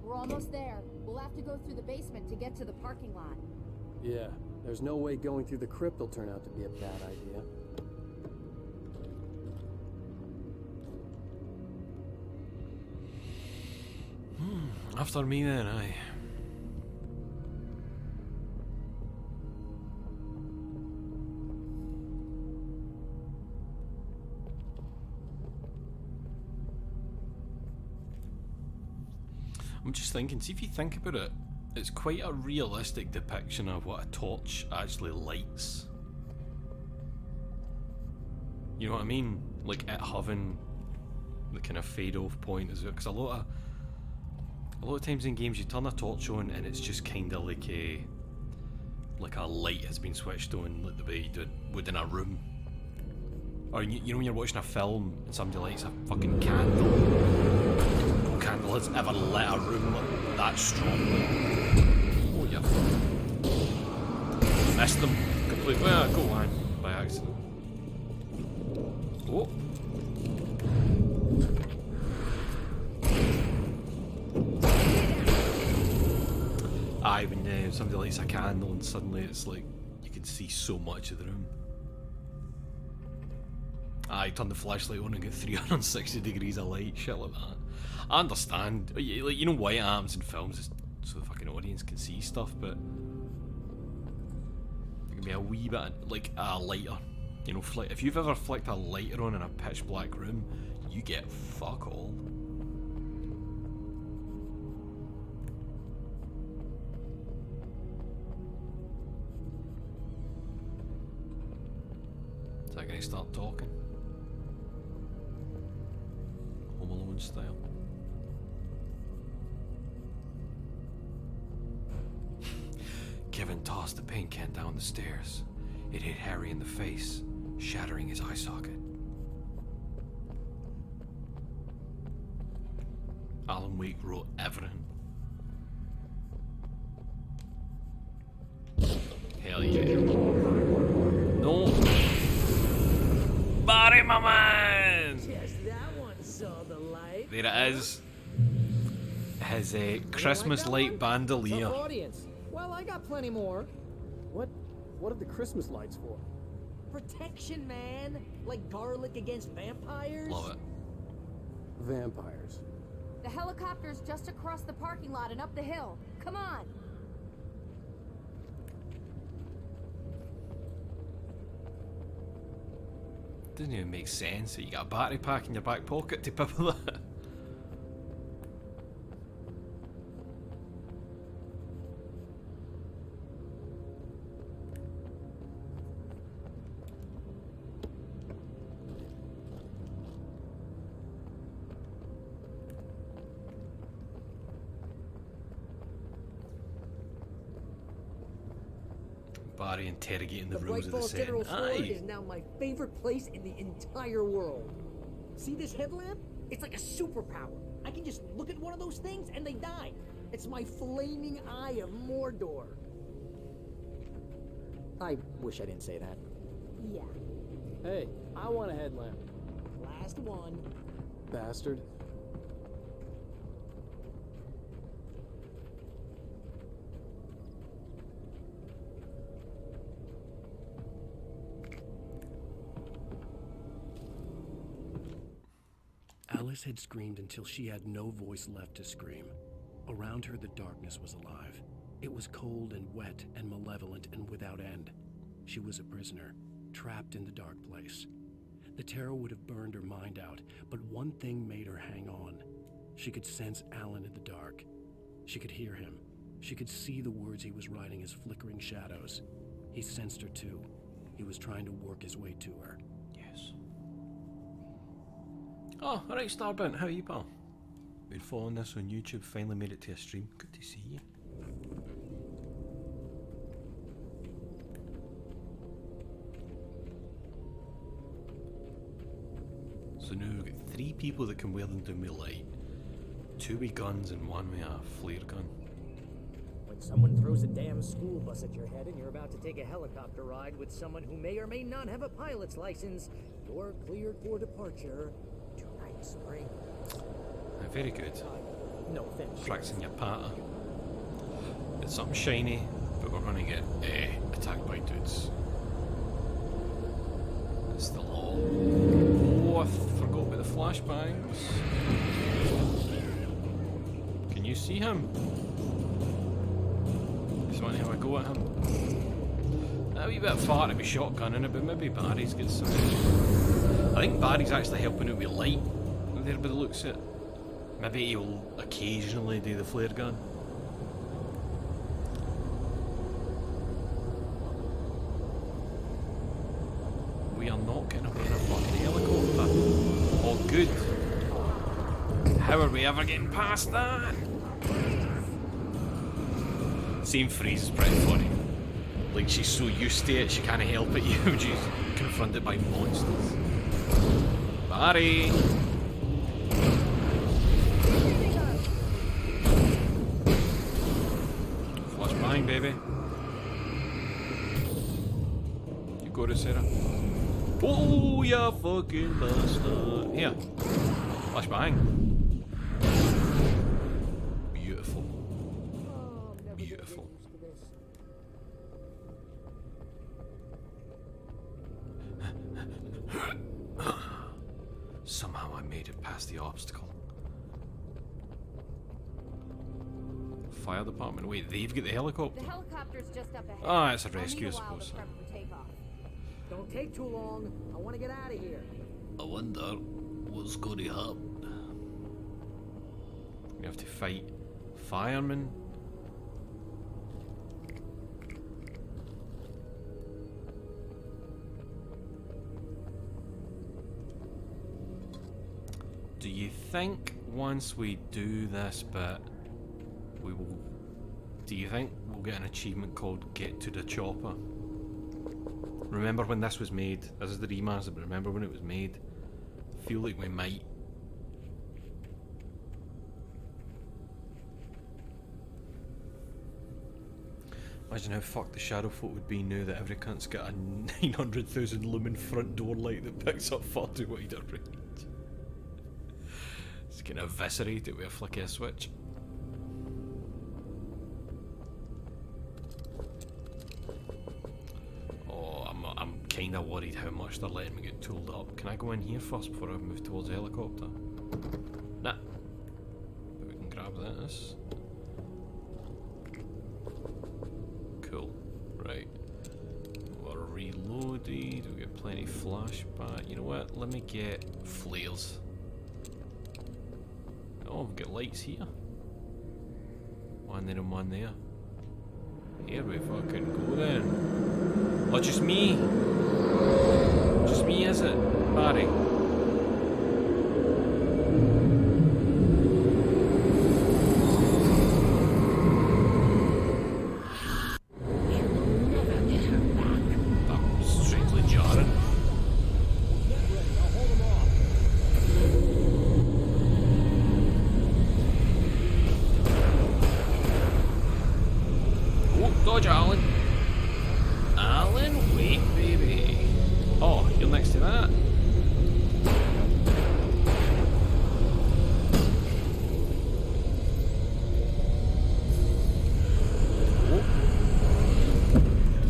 We're almost there. We'll have to go through the basement to get to the parking lot. Yeah, there's no way going through the crypt will turn out to be a bad idea. After me then, aye. I'm just thinking, see if you think about it, it's quite a realistic depiction of what a torch actually lights. You know what I mean? Like it having the kind of fade off point as well, because a lot of times in games you turn a torch on and it's just kind of like a light has been switched on, like the way you would in a room. Or you know when you're watching a film and somebody lights a fucking candle. No candle has ever lit a room like that strongly. Oh yeah. Missed them completely. Well, go on by accident. Oh. Aye, when somebody lights a candle and suddenly it's like you can see so much of the room. Aye, turn the flashlight on and get 360 degrees of light, shit like that. I understand, like, you know why it happens in films, so the fucking audience can see stuff, but there can be a wee bit like a lighter, you know, if you've ever flicked a lighter on in a pitch black room, you get fuck all. Is that gonna start talking? Home Alone style. Kevin tossed the paint can down the stairs. It hit Harry in the face, shattering his eye socket. Alan Wake wrote everything. Hell yeah. No! Barry, my man! Yes, that one saw the light. There it is. His Christmas light bandolier. Tough audience. Well, I got plenty more. What are the Christmas lights for? Protection, man. Like garlic against vampires. Love it. Vampires. The helicopter's just across the parking lot and up the hill. Come on! Doesn't even make sense that you got a battery pack in your back pocket to pipple that. Barry interrogating the rooms of the set. General Store is now my favorite place in the entire world. See this headlamp? It's like a superpower. I can just look at one of those things and they die. It's my flaming eye of Mordor. I wish I didn't say that. Yeah. Hey, I want a headlamp. Last one. Bastard. Alice had screamed until she had no voice left to scream. Around her, the darkness was alive. It was cold and wet and malevolent and without end. She was a prisoner, trapped in the dark place. The terror would have burned her mind out, but one thing made her hang on. She could sense Alan in the dark. She could hear him. She could see the words he was writing as flickering shadows. He sensed her too. He was trying to work his way to her. Yes. Oh, alright, Starbent, how are you, pal? Been following this on YouTube, finally made it to a stream. Good to see you. So now we've got 3 people that can wear them down with light. 2 with guns and 1 with a flare gun. When someone throws a damn school bus at your head and you're about to take a helicopter ride with someone who may or may not have a pilot's license, you're cleared for departure to Night Springs. Very good. No offense. Practicing your patter. It's something shiny, but we're going to get attacked by dudes. It's the law. Oh, I forgot about the flashbangs. Can you see him? Just want to have a go at him. A wee bit far to be shotgunning it, but maybe Barry's got some. I think Barry's actually helping out with light there by the looks of it. Maybe he'll occasionally do the flare gun. We are not getting away in a fucking helicopter. Oh, good. How are we ever getting past that? Seeing Freeze is pretty funny. Like, she's so used to it, she can't help it, when she's confronted by monsters. Barry! Flashbang, baby. You got it, Sarah. Oh, you fucking bastard. Here. Flashbang. Beautiful. Beautiful. Somehow I made it past the obstacle. Fire department. Wait, they've got the helicopter? The helicopter's just up ahead. Ah, it's a rescue, I suppose. Don't take too long. I want to get out of here. I wonder what's going to happen. We have to fight firemen. Do you think once we do this bit, we will... Do you think we'll get an achievement called Get to the Chopper? Remember when this was made? This is the remaster, but remember when it was made? I feel like we might. Imagine how fucked the Shadowfolk would be now that every cunt's got a 900,000 lumen front door light that picks up far too wide a range. It's gonna eviscerate it with a flick of a switch. I'm kinda worried how much they're letting me get tooled up. Can I go in here first before I move towards the helicopter? Nah. But we can grab this. Cool. Right. We're reloaded. We get plenty of flashback. You know what? Let me get flares. Oh, we've got lights here. One there and one there. Here we fucking go then. Oh, just me? Just me, is it? Barry? That was strangely jarring. Oh, dodge, Alan. Alan, wait, baby. Oh, you're next to that.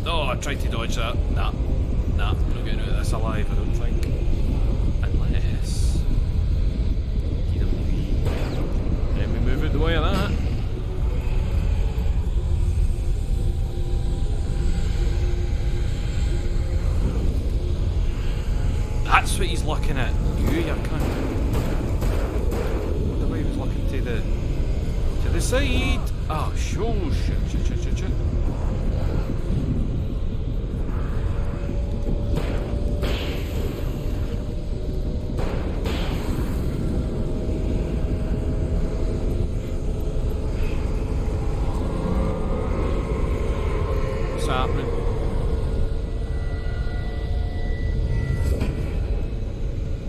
Oh, I tried to dodge that. Nah, I'm not getting out of this alive, I don't think. Unless... what he's looking at. You cunt. The way he was looking to the side. Oh, shit. What's happening?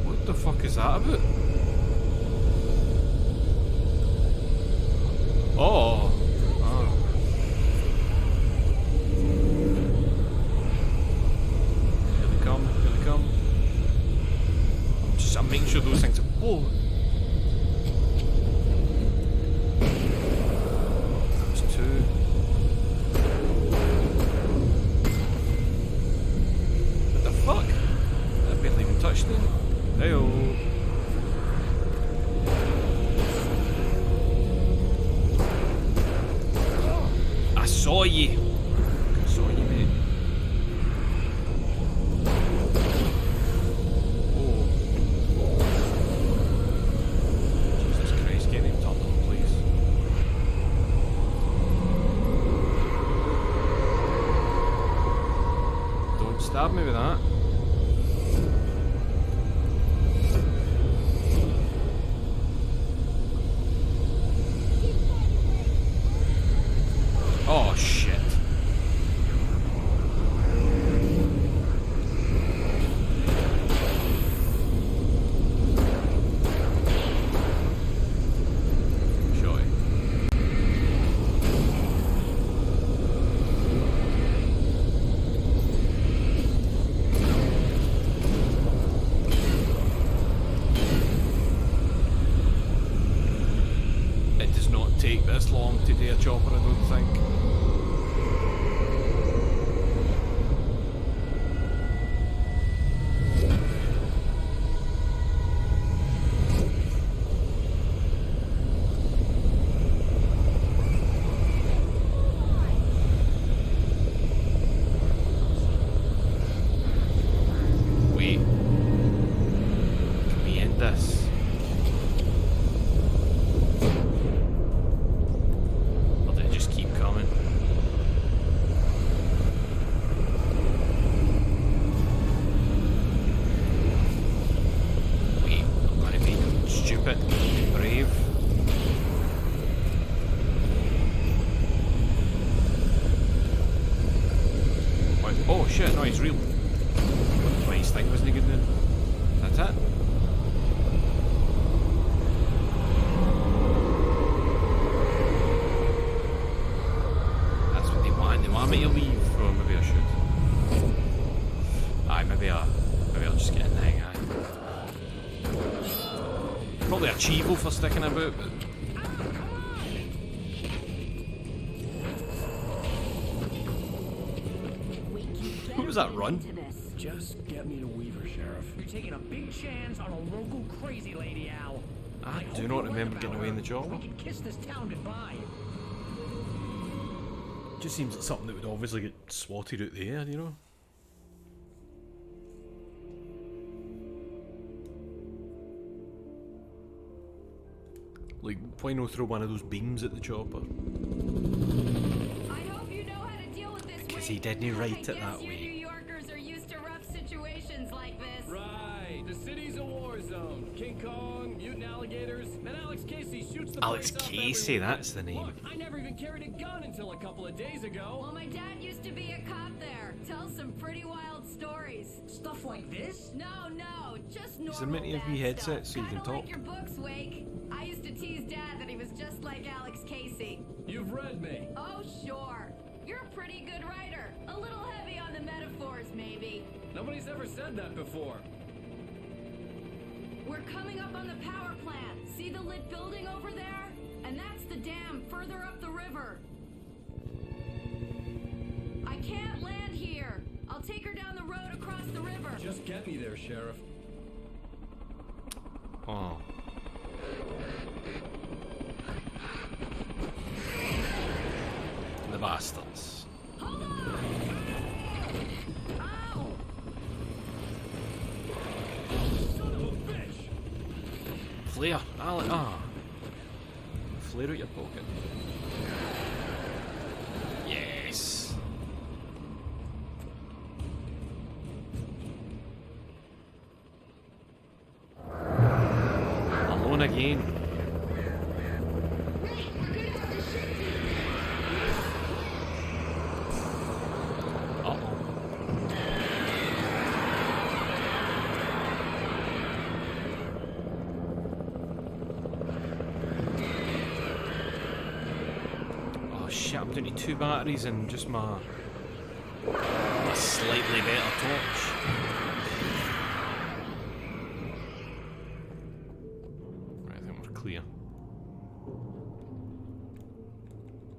What the fuck is that about? Oh. Here they come. I'm making sure those things are. Oh. That's two. What the fuck? I barely even touched them. Hey-oh. I saw you, mate. Oh. Jesus Christ, get him turned on, please. Don't stab me with that. Oh shit. Joy. It does not take this long to do a chopper, I don't think. Wait. Can we end this? Or did it just keep coming? Wait, I'm gonna be stupid and brave. What? Oh shit, no, he's real. Well, his thing wasn't good then. That's it. That's what they want. They want me to leave. Or maybe I should. Aye, maybe I'll just get in the hang. Aye. Probably a cheevo for sticking about, but. What was that run? Just get me to Weaver, Sheriff. You're taking a big chance on a local crazy lady, Al. I do not remember getting away in the job. We can kiss this town goodbye. Just seems like something that would obviously get swatted out the air, you know? Like, why not throw one of those beams at the chopper? I hope you know how to deal with this. Because he didn't write it that You way. New Yorkers are used to rough situations like this. Right. The city's a war zone. King Kong, mutant alligators, and Alex Casey shoots the Alex place up Casey, every week. that's the name. Look, I never even carried a gun until a couple of days ago. Well, my dad used to be a cop there. Tells some pretty wild stories. Stuff like this? No, just normal. Is there many of dad you headsets stuff. so you can Kinda talk? like your books, Wake. I used to tease Dad that he was just like Alex Casey. You've read me. Oh, sure. You're a pretty good writer. A little heavy on the metaphors, maybe. Nobody's ever said that before. We're coming up on the power plant. See the lit building over there? And that's the dam further up the river. I can't land here. I'll take her down the road across the river. Just get me there, Sheriff. Oh. The bastards. Hold on! Ow! Flare! Alan! Ah! Flare out your pocket. Yes! Alone again. Shit, I'm down to 2 batteries and just my slightly better torch. Right, I think we're clear.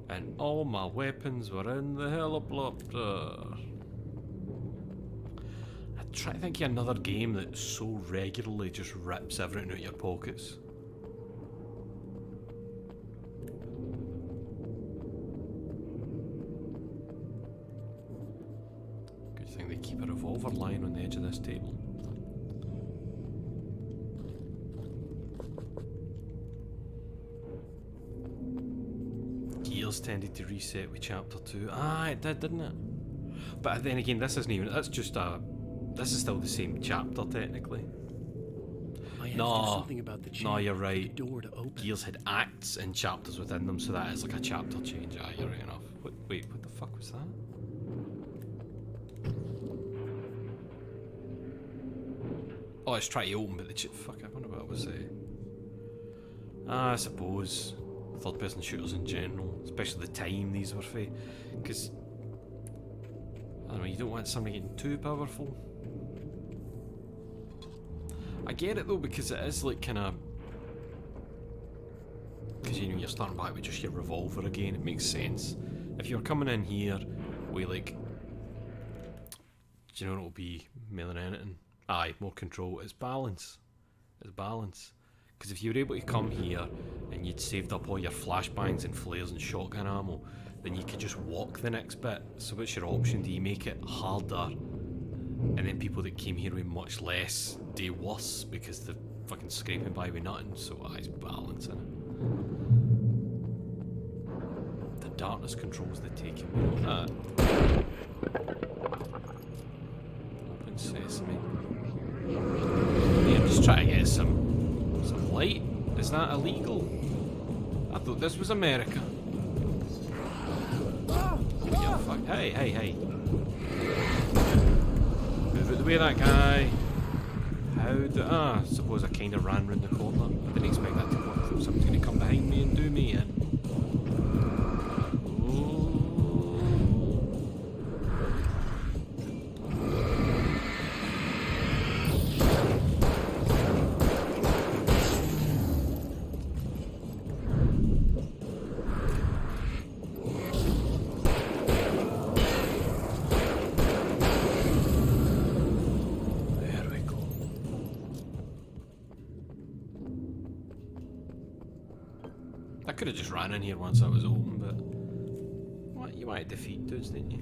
And all my weapons were in the helicopter. I try to think of another game that so regularly just rips everything out of your pockets. Keep a revolver lying on the edge of this table. Gears tended to reset with chapter 2. Ah, it did, didn't it? But then again, this isn't even. That's just a. This is still the same chapter technically. No, you're right. Gears had acts and chapters within them, so that is like a chapter change. Ah, you're right enough. Wait, what the fuck was that? Oh, let's try to open, but the fuck, I wonder what it was. I suppose third-person shooters in general, especially the time these were for, because I don't know, you don't want somebody getting too powerful. I get it though, because it is like kind of, because you know you're starting back with just your revolver again. It makes sense. If you're coming in here with like, do you know it'll be mailing anything? Aye, more control. It's balance. It's balance. Because if you were able to come here and you'd saved up all your flashbangs and flares and shotgun ammo, then you could just walk the next bit. So what's your option? Do you make it harder? And then people that came here with much less do worse because they're fucking scraping by with nothing. So it's balance, innit? The darkness controls the taking. Open sesame. Yeah, I'm just trying to get some light. Is that illegal? I thought this was America. Oh, yeah, fuck. Hey. Move out the way, that guy. I suppose I kind of ran round the corner. I didn't expect that to work. I thought somebody's going to come behind me and do me in. I could have just ran in here once I was open, but you wanted to defeat dudes, didn't you?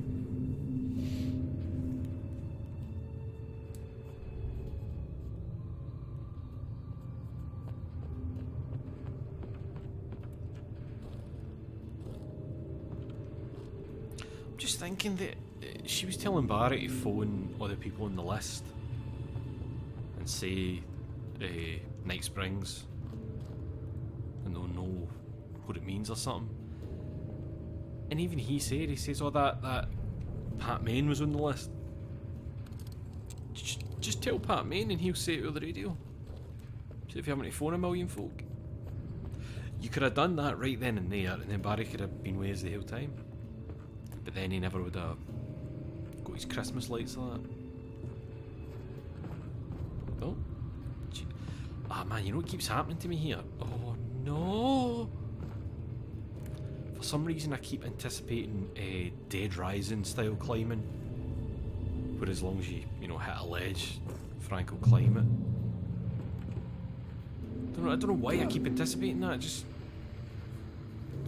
I'm just thinking that she was telling Barry to phone other people on the list and say Night Springs, and they'll know what it means or something. And even he says, oh, that Pat Main was on the list. Just tell Pat Main and he'll say it over the radio. See if you haven't to phone a million folk. You could have done that right then and there, and then Barry could have been ways the whole time. But then he never would have got his Christmas lights like that. Oh. Ah, man, you know what keeps happening to me here? Oh no! For some reason I keep anticipating Dead Rising style climbing, where as long as you hit a ledge, Frank will climb it. I don't know why I keep anticipating that, it just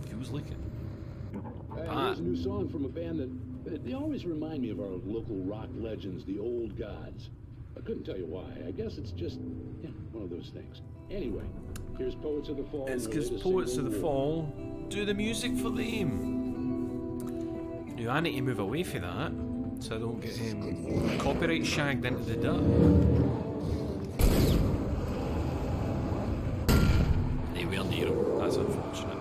feels like it. Here's a new song from a band that they always remind me of our local rock legends, the Old Gods. I couldn't tell you why. I guess it's just, one of those things. Anyway, Here's Poets of the Fall. It's and because their latest Poets of the single, War. Fall do the music for them. Now I need to move away from that so I don't get copyright shagged into the dirt. They were near him. That's unfortunate.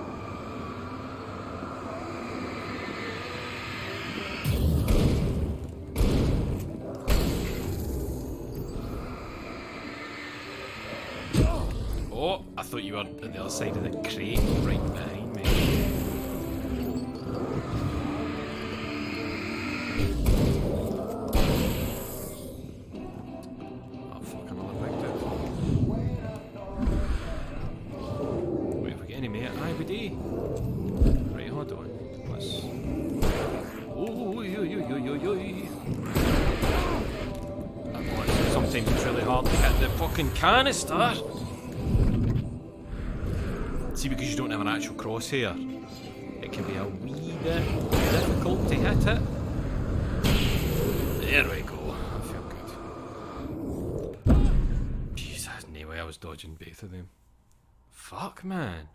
Oh, I thought you were at the other side of the crate, right behind me. Oh, fuck, another big dude. Wait, if we get any mate, aye, we do. Right, hold on. Let's... Oh, sometimes it's really hard to hit the fucking canister. See, because you don't have an actual crosshair, it can be a wee bit difficult to hit it. There we go. I feel good. Jesus, no way I was dodging both of them. Fuck, man.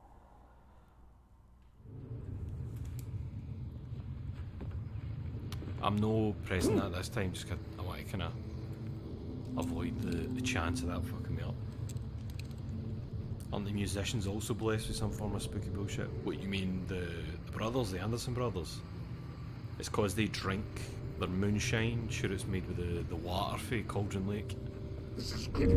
I'm no present at this time, just 'cause I want to kind of avoid the chance of that fucking me up. Aren't the musicians also blessed with some form of spooky bullshit? What, you mean the brothers, the Anderson brothers? It's 'cause they drink their moonshine. Sure, it's made with the water from Cauldron Lake. This is good.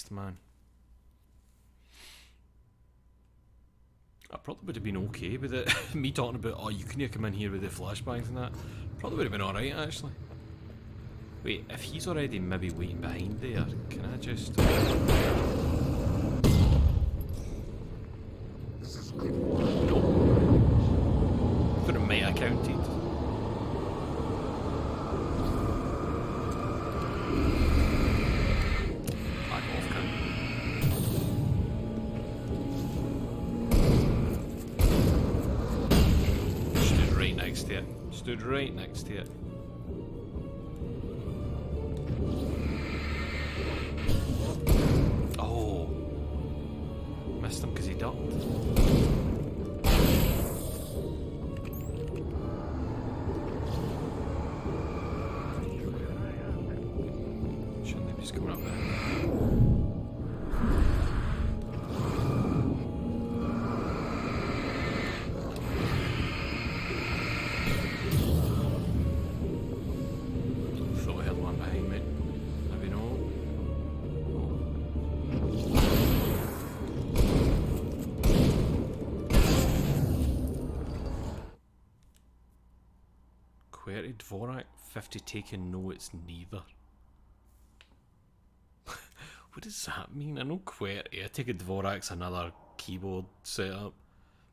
Man, I probably would have been okay with it. Me talking about, oh, you can come in here with the flashbangs and that, probably would have been alright actually. Wait, if he's already maybe waiting behind there, can I just... No. Could have might have counted. Stood right next to it. Oh, missed him because he ducked. Shouldn't they be just coming up there? Dvorak 50 taken, no it's neither. What does that mean? I know QWERTY. I take it Dvorak's another keyboard setup.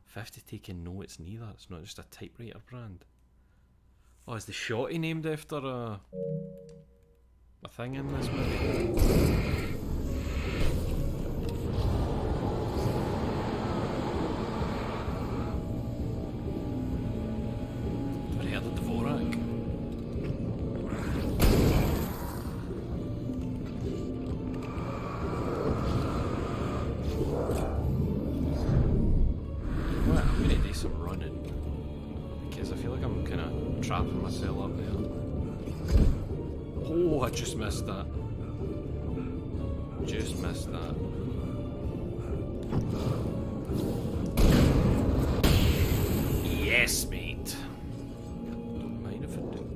50 taken, no it's neither. It's not just a typewriter brand. Oh, is the shotty named after a thing in this movie? I've heard of Dvorak. Trapping myself up there. Oh, I just missed that. Just missed that. Yes, mate. Don't mind if I do.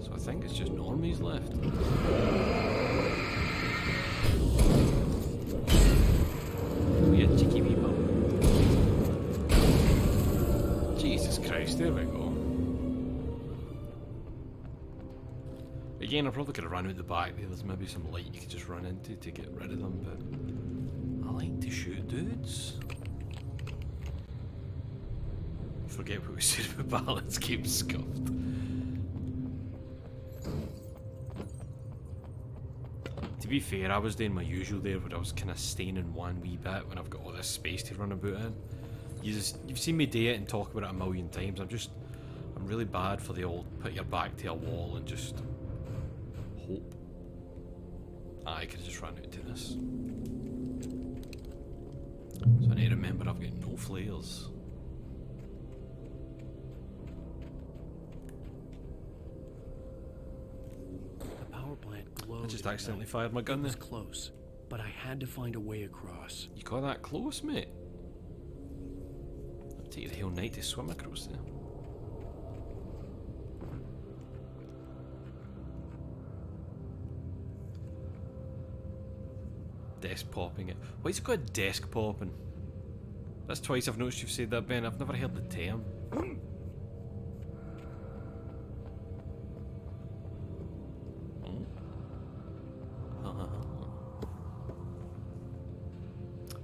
So I think it's just normies left. Oh, yeah, cheeky wee bum. Jesus Christ. there we go. Again, I probably could have run out the back there. There's maybe some light you could just run into to get rid of them, but I like to shoot dudes. Forget what we said about balance game scuffed. To be fair, I was doing my usual there where I was kind of staying in one wee bit when I've got all this space to run about in. You've seen me do it and talk about it a million times. I'm really bad for the old put your back to a wall and just hope. I could have just run out to this. So I need to remember I've got no flares. The power plant glowed. I just accidentally fired my gun It was there. close, but I had to find a way across. You got that close, mate? It'll take you the whole night to swim across there. Desk popping it. Why's it called desk popping? That's twice I've noticed you've said that, Ben. I've never heard the term.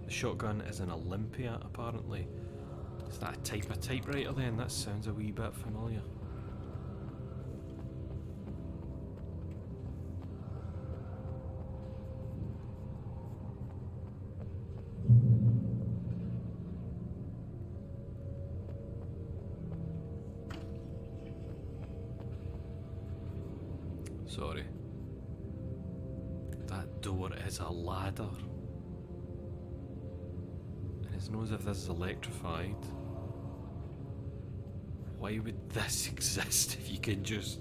The shotgun is an Olympia, apparently. Is that a type of typewriter then? That sounds a wee bit familiar. Sorry. That door is a ladder. And it's not as if this is electrified. Why would this exist if you can just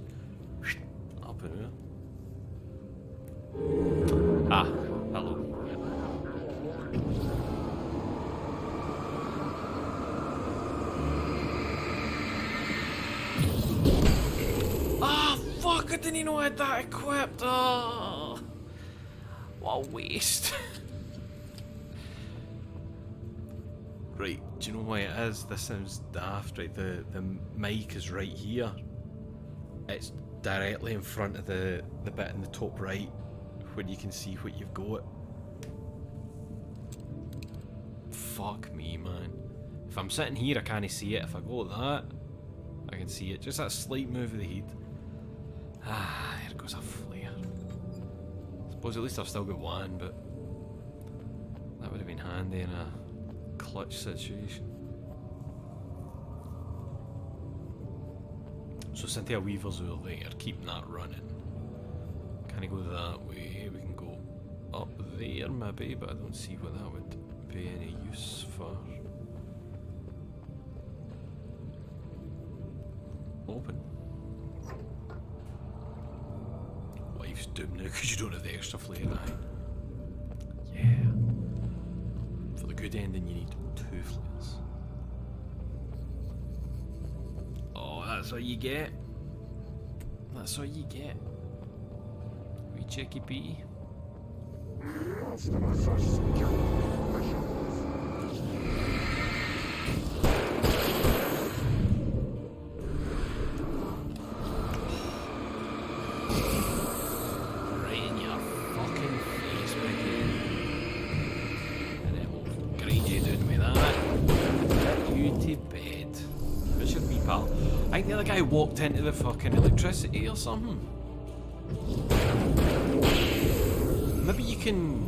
up and out? Ah, hello. Ah, fuck! I didn't know I had that equipped. Oh, what a waste. Right, do you know why it is? This sounds daft, right? The mic is right here. It's directly in front of the bit in the top right where you can see what you've got. Fuck me, man. If I'm sitting here, I can't see it. If I go like that, I can see it. Just that slight move of the head. Ah, there goes a flare. I suppose at least I've still got one, but that would have been handy in a clutch situation. So Cynthia Weaver's over there, keeping that running. Can I go that way? We can go up there maybe, but I don't see what that would be any use for. Open. Life's doomed now because you don't have the extra flare, right? Yeah. For the good ending, you need 2 flares. Oh, that's all you get. That's all you get. We checky pee. Right in your fucking face, Mickey. And then we'll grind you down with that. Get you to bed. What's your wee pal? I think the other guy walked into the fucking electricity or something. Maybe you can.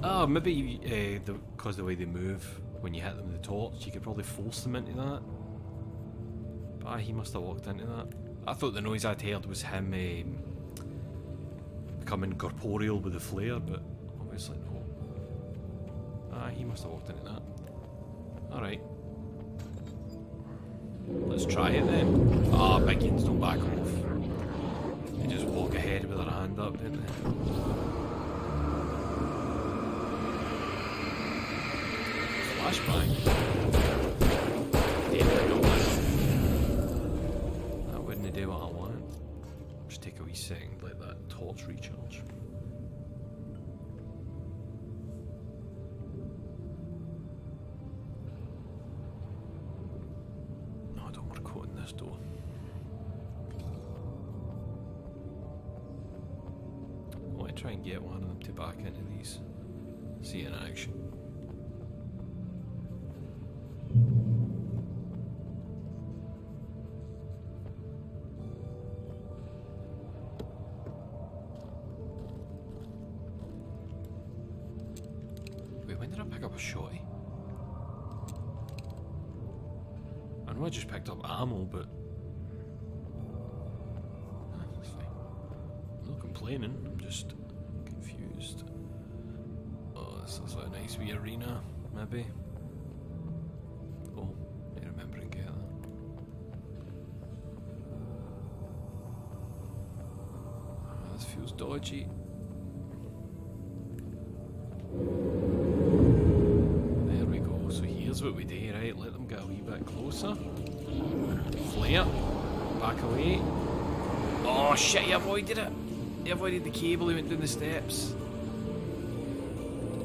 Oh, maybe because the way they move when you hit them with the torch, you could probably force them into that. But he must have walked into that. I thought the noise I'd heard was him becoming corporeal with the flare, but obviously no. He must have walked into that. Alright. Let's try it then. Ah, Biggins, don't back off. They just walk ahead with their hand up, don't they? Flashbang. There we go. That wouldn't do what I want. Just take a wee second, let that torch recharge. No, don't record this door. I want to try and get one of them to back into these. See it in action. Wait, when did I pick up a shotty? I know I just picked up ammo, but that's fine. I'm not complaining, I'm just confused. Oh, this looks like a nice wee arena, maybe. Oh, I remember and get that. Oh, this feels dodgy. There we go, so here's what we do, right? Let them get a wee bit closer. Flare. Back away. Oh shit, he avoided it. He avoided the cable, he went down the steps.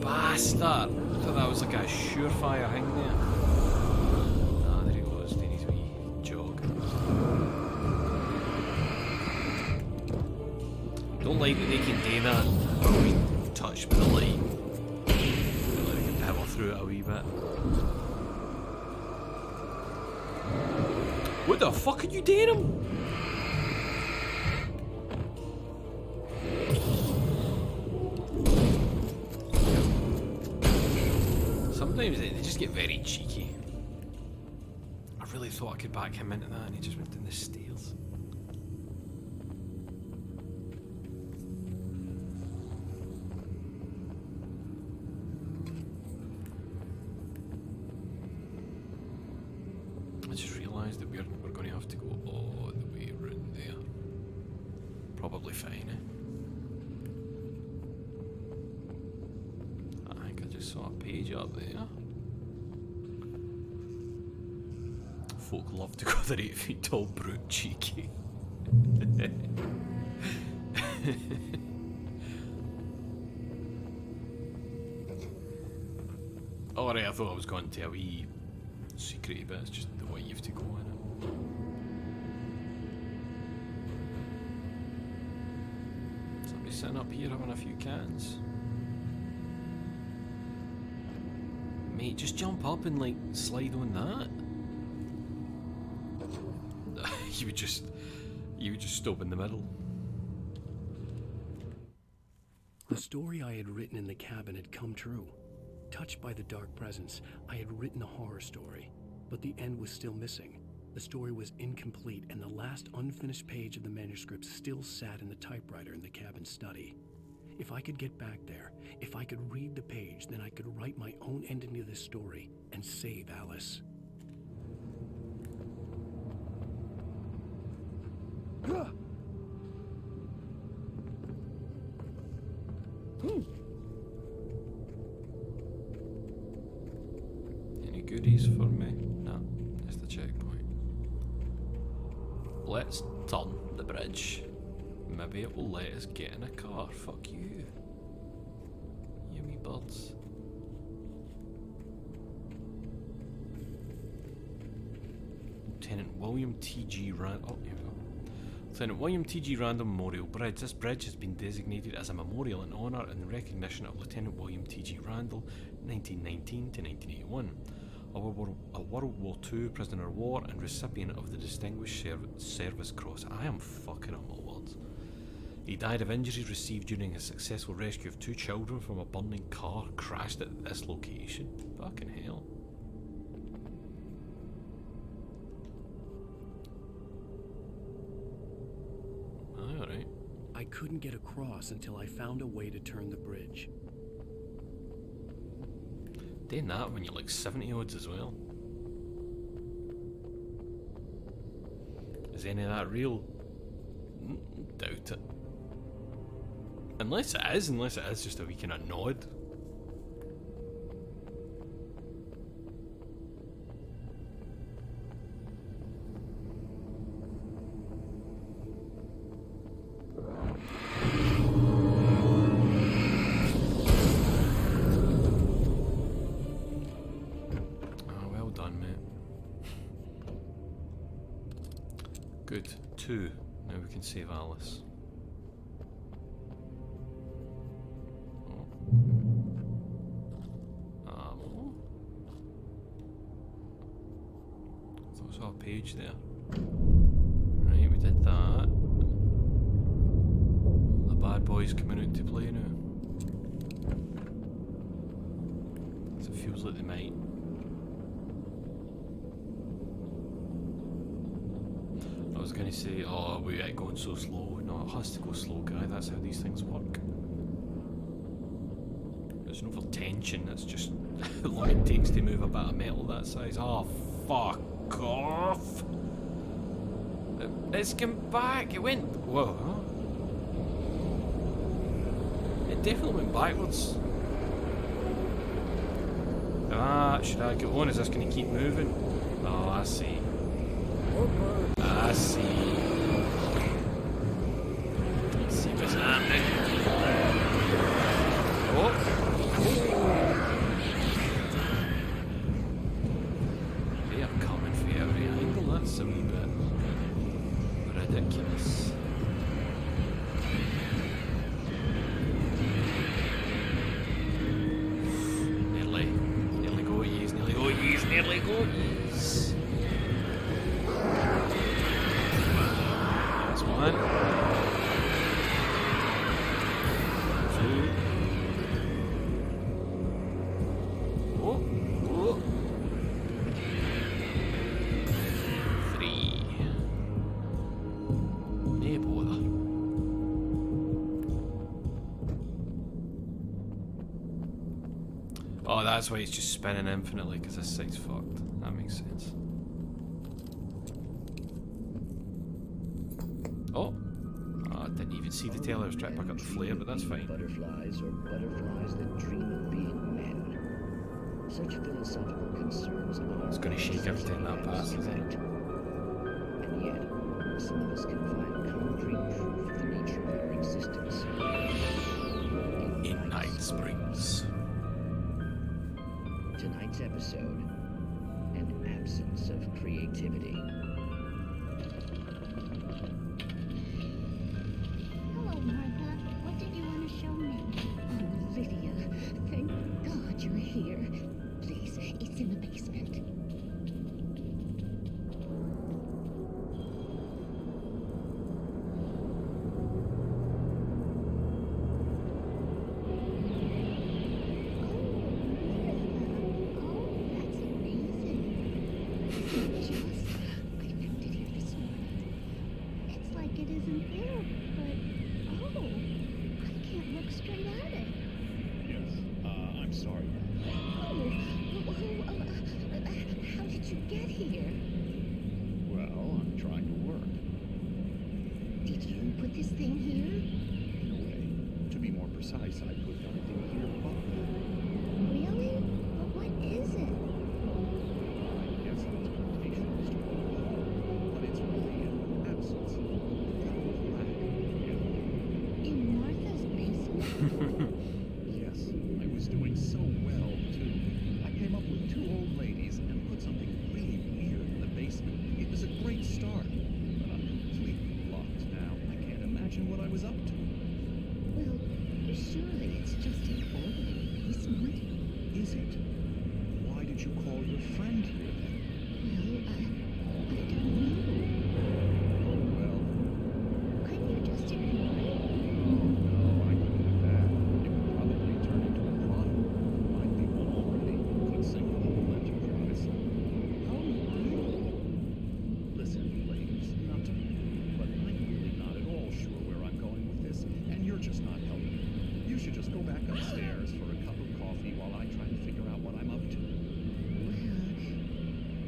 Bastard! I thought that was like a surefire thing there. Ah, there he goes, doing his wee jog. Don't like that they can do that. A wee touch with the light. Like they can power through it a wee bit. What the fuck are you doing him? Sometimes they just get very cheeky. I really thought I could back him into that and he just went down the stairs. I just realised that we're going to have to go all the way around there. Probably fine, eh? I think I just saw a page up there. Folk love to go the 8 feet tall brute cheeky. Alright, I thought I was going to a wee secret bit, it's just the way you have to go in it. Somebody sitting up here having a few cans. Mate, just jump up and like slide on that. you would just stop in the middle. The story I had written in the cabin had come true. Touched by the dark presence, I had written a horror story, but the end was still missing. The story was incomplete, and the last unfinished page of the manuscript still sat in the typewriter in the cabin study. If I could get back there, if I could read the page, then I could write my own ending to this story and save Alice. Any goodies for me? No, it's the checkpoint. Let's turn the bridge. Maybe it will let us get in a car. Fuck you. You wee birds. Lieutenant William T.G. Randall. Oh, here we go. Lieutenant William T.G. Randall Memorial Bridge. This bridge has been designated as a memorial in honour and recognition of Lieutenant William T.G. Randall, 1919 to 1981. A World War II prisoner of war and recipient of the Distinguished Service Cross. I am fucking up my words. He died of injuries received during his successful rescue of 2 children from a burning car crashed at this location. Fucking hell. Alright. I couldn't get across until I found a way to turn the bridge. Doing that when you're like 70 odds as well. Is any of that real? Doubt it. Unless it is just a wee kind of nod. Good. 2. Now we can save Alice. I saw a page there. Right, we did that. The bad boys coming out to play now. So it feels like they might. I was going to say, oh, we are going so slow. No, it has to go slow, guy. That's how these things work. There's no for tension, that's just how long it takes to move a bit of metal that size. Oh, fuck off! It's come back. It went. Whoa. It definitely went backwards. Ah, should I get on? Is this going to keep moving? Oh, I see. I see. Let's see what's happening. Oh. They are coming for every angle. That's a wee bit ridiculous. Nearly go yees, nearly go yees, nearly go yees. That's one. 2. Oh. 3. No bother. Oh, that's why it's just spinning infinitely, because this side's fucked. That makes sense. Oh! I didn't even see the tail. I was trying to pick up the flare, but that's fine. Butterflies or butterflies that dream of being men. Such philosophical concerns are. It's going to shake every time that passes. And yet, some of us can find concrete proof of the nature of our existence. In Night Springs. Tonight's episode: an absence of creativity. Hello, Martha. What did you want to show me? Oh, Lydia. Thank God you're here. Please, it's in the basement.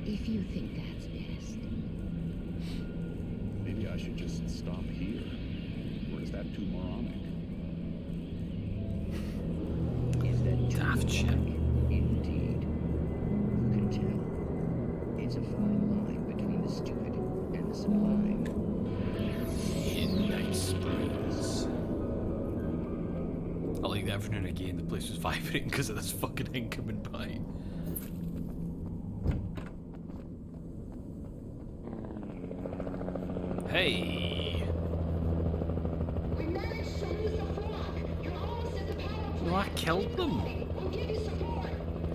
If you think that's best. Maybe I should just stop here. Or is that too moronic? Is that too daft shit? Indeed. Who can tell? It's a fine line between the stupid and the sublime. In Night Springs. I like that every now and again the place was vibrating because of this fucking thing coming by. Hey! We managed to lose the flock. You're almost at the power plant. No, I killed them! We'll give you support.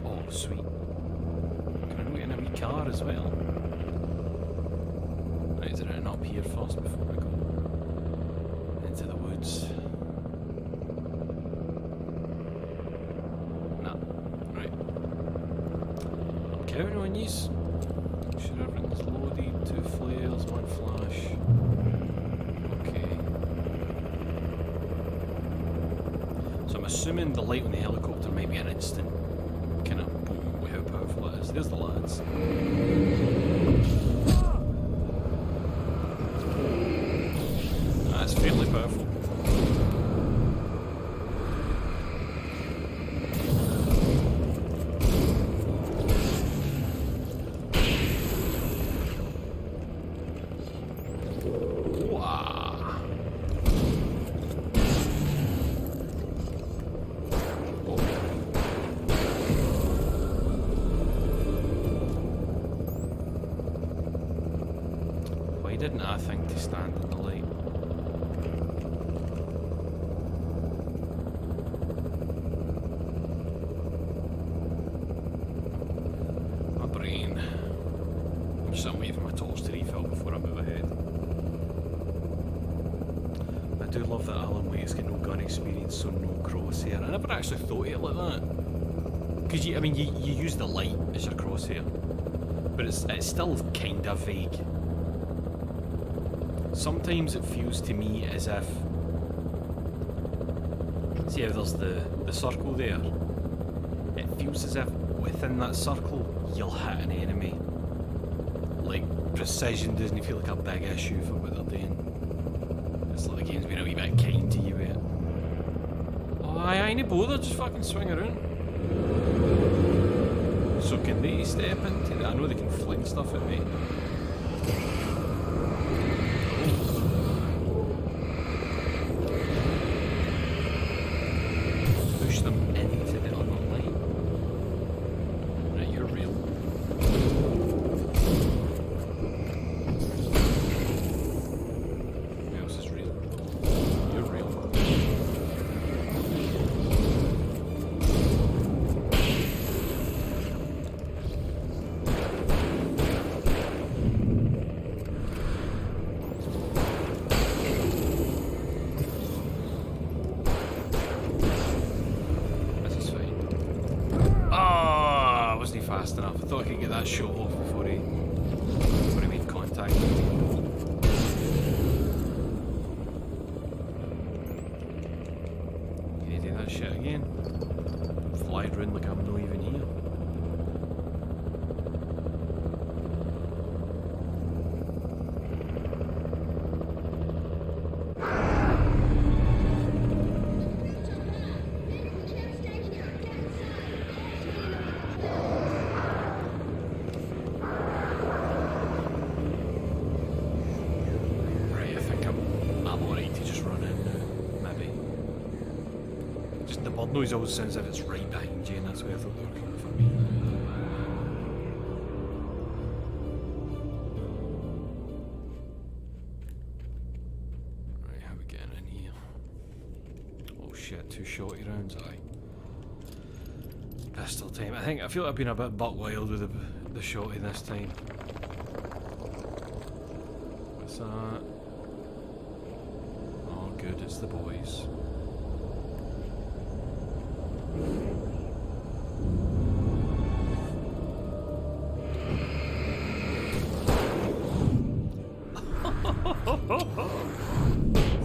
Oh, sweet. Can I get in a wee car as well? Right, is there an up here first before we go into the woods? Nah. Right. I'm counting on yous. Make sure everything's loaded. 2 flares, 1 flash. Okay. So I'm assuming the light on the helicopter might be an instant kind of boom with how powerful it is. There's the lads. That's fairly powerful. Why didn't I think to stand in the light? My brain. I'm just waiting for my torch to refill before I move ahead. I do love that Alan Wake's got no gun experience, so no crosshair. I never actually thought of it like that. Because you use the light as your crosshair, but it's still kind of vague. Sometimes it feels to me as if, see how there's the circle there? It feels as if within that circle you'll hit an enemy. Like, precision doesn't feel like a big issue for what they're doing. It's like the game's been a wee bit kind to you with it. Oh, I ain't bother, just fucking swing around. So can they step into that? I know they can fling stuff at me. Push them into the other lane. Right, you're real. Who else is real? You're real. Fast enough. I thought I could get that shot off before he made contact with me. Can you do that shit again? Fly around like I'm not even here. Noise always sounds as if it's right behind you, and that's why I thought they were coming for me. Right, how are we getting in here? Oh shit, 2 shotty rounds, aye. Pistol time. I feel like I've been a bit buck wild with the shotty this time. What's that? Oh good, it's the boys.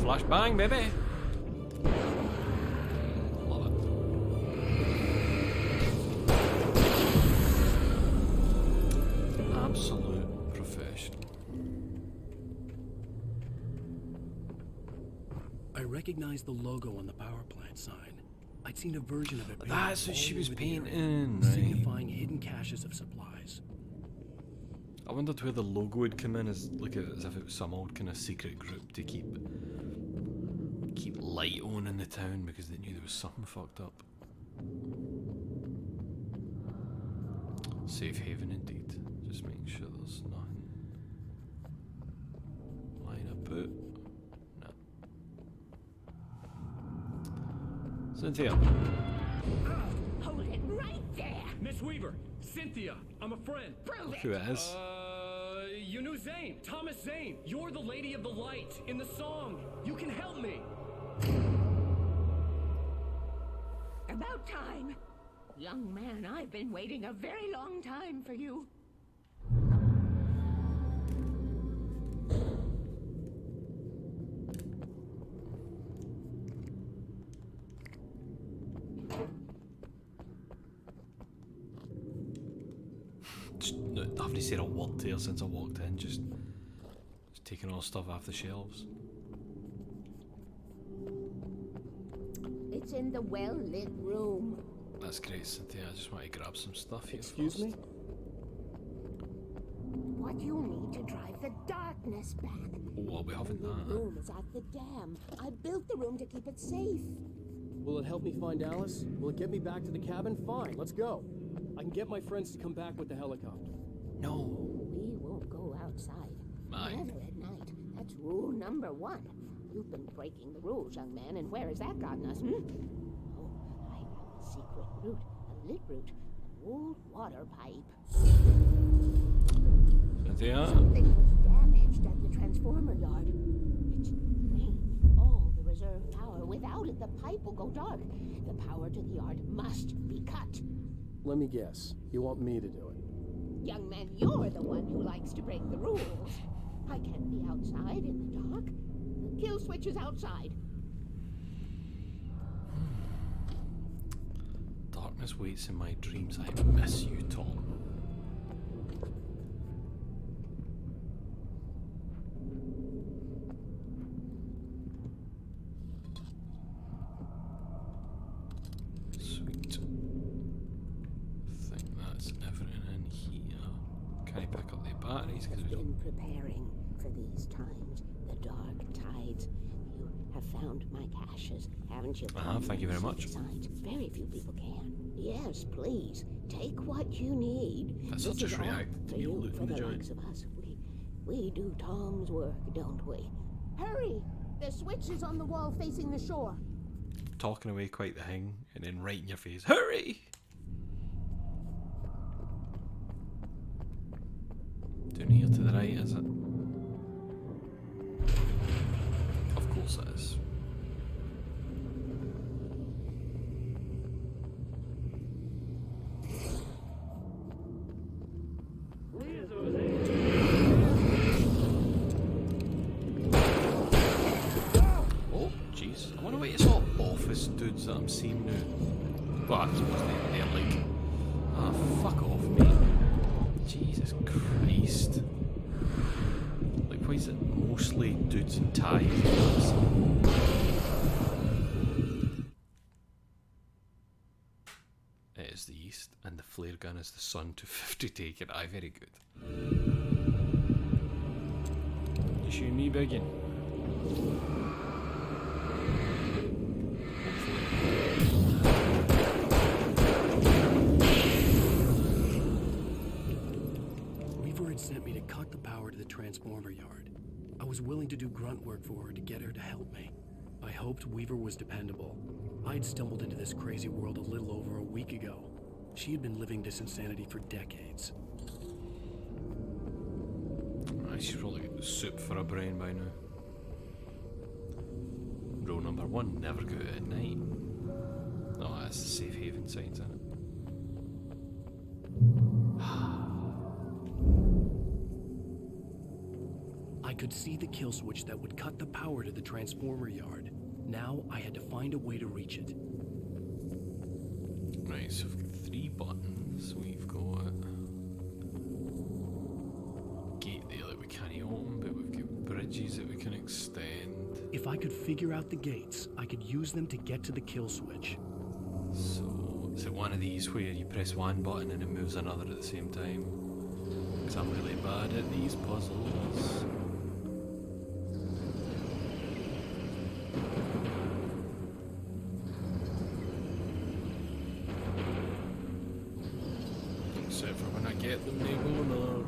Flashbang, baby! Love it. Absolute professional. I recognized the logo on the power plant sign. I'd seen a version of it. That's what she was painting, signifying hidden caches of supplies. I wondered where the logo would come in, as if it was some old kind of secret group to keep light on in the town because they knew there was something fucked up. Safe haven indeed. Just making sure there's nothing lying Cynthia. Hold it right there. Miss Weaver, Cynthia, I'm a friend. Prove Look who it is. You knew Zane, Thomas Zane. You're the Lady of the Light in the song. You can help me. About time. Young man, I've been waiting a very long time for you. I haven't said a word to her since I walked in, just taking all stuff off the shelves. It's in the well-lit room. That's great, Cynthia. I just want to grab some stuff here. Excuse me? What you need to drive the darkness back. Oh, I'll be having The that. room is at the dam. I built the room to keep it safe. Will it help me find Alice? Will it get me back to the cabin? Fine, let's go. I can get my friends to come back with the helicopter. No. We won't go outside. Aye. Never at night. That's rule number 1. You've been breaking the rules, young man, and where has that gotten us, Oh, I have a secret route, a lit route, an old water pipe. Cynthia. Something was damaged at the transformer yard. It's drained all the reserve power. Without it, the pipe will go dark. The power to the yard must be cut. Let me guess. You want me to do it? Young man, you're the one who likes to break the rules. I can't be outside in the dark. The kill switch is outside. Darkness waits in my dreams. I miss you, Tom. Sweet. I think that's everything in here. Can I pick up the batteries? I've been preparing for these times. The dark tides. You have found my caches, haven't you? Thank you very much. Besides, very few people can. Yes, please. Take what you need. That's This such a is all react for to you you, looting for the the joint. likes of us. We do Tom's work, don't we? Hurry! The switch is on the wall facing the shore. Talking away quite the thing, and then right in your face. Hurry! Down here to the right, is it? Of course it is. Oh, jeez. I wonder what it's all office dudes that I'm seeing now. Well, I suppose they're like, ah, fuck off, mate. Jesus Christ. Like, why is it mostly dudes in ties? It is the east, and the flare gun is the sun. 250 taken. Aye, very good. Just you and me begging. Weaver had sent me to cut the power to the transformer yard. I was willing to do grunt work for her to get her to help me. I hoped Weaver was dependable. I'd stumbled into this crazy world a little over a week ago. She had been living this insanity for decades. She's probably got soup for a brain by now. Rule number 1, never go out at night. Oh, that's the safe haven signs, isn't it? I could see the kill switch that would cut the power to the transformer yard. Now I had to find a way to reach it. Right, so we've got 3 buttons. We've got gate there that we can't open, but we've got bridges that we can extend. If I could figure out the gates, I could use them to get to the kill switch. So, is it one of these where you press one button and it moves another at the same time? Because I'm really bad at these puzzles. Except for when I get them, they go nowhere.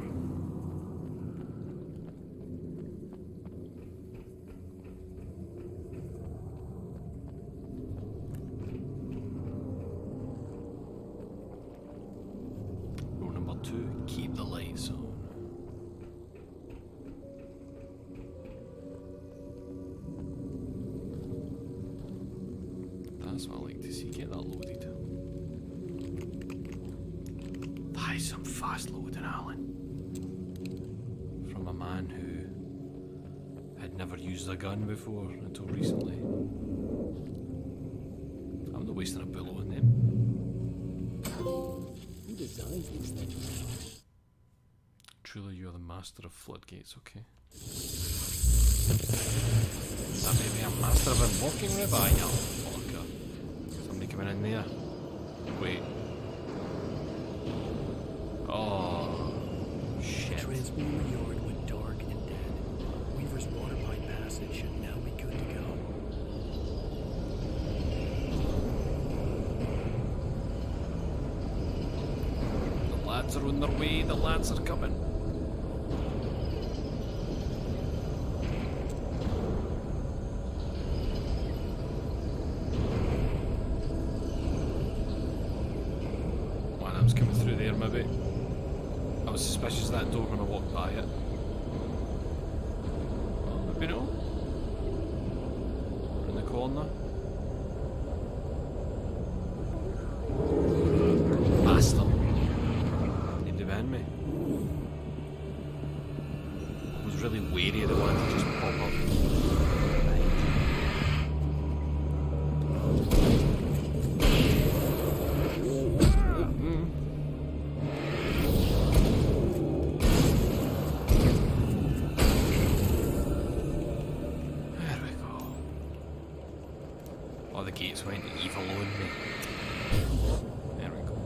That's what I like to see. Get that loaded. That is some fast loading, Alan. From a man who had never used a gun before until recently. I'm not wasting a bullet on them. Who designs these things? Truly, you're the master of floodgates, okay? That may be a master of unlocking Rabbi, you fucker. Somebody coming in there. Wait. Oh, shit. The transformer yard went dark and dead. Weaver's water pipe passage should now be good to go. The lads are on their way, the lads are coming. One of them's coming through there, maybe. I was suspicious that door when I walked by it. Oh, maybe no. In the corner. Bastard. Need to behind me. I was really wary of the one to just pop up. The gates went evil on me. There we go.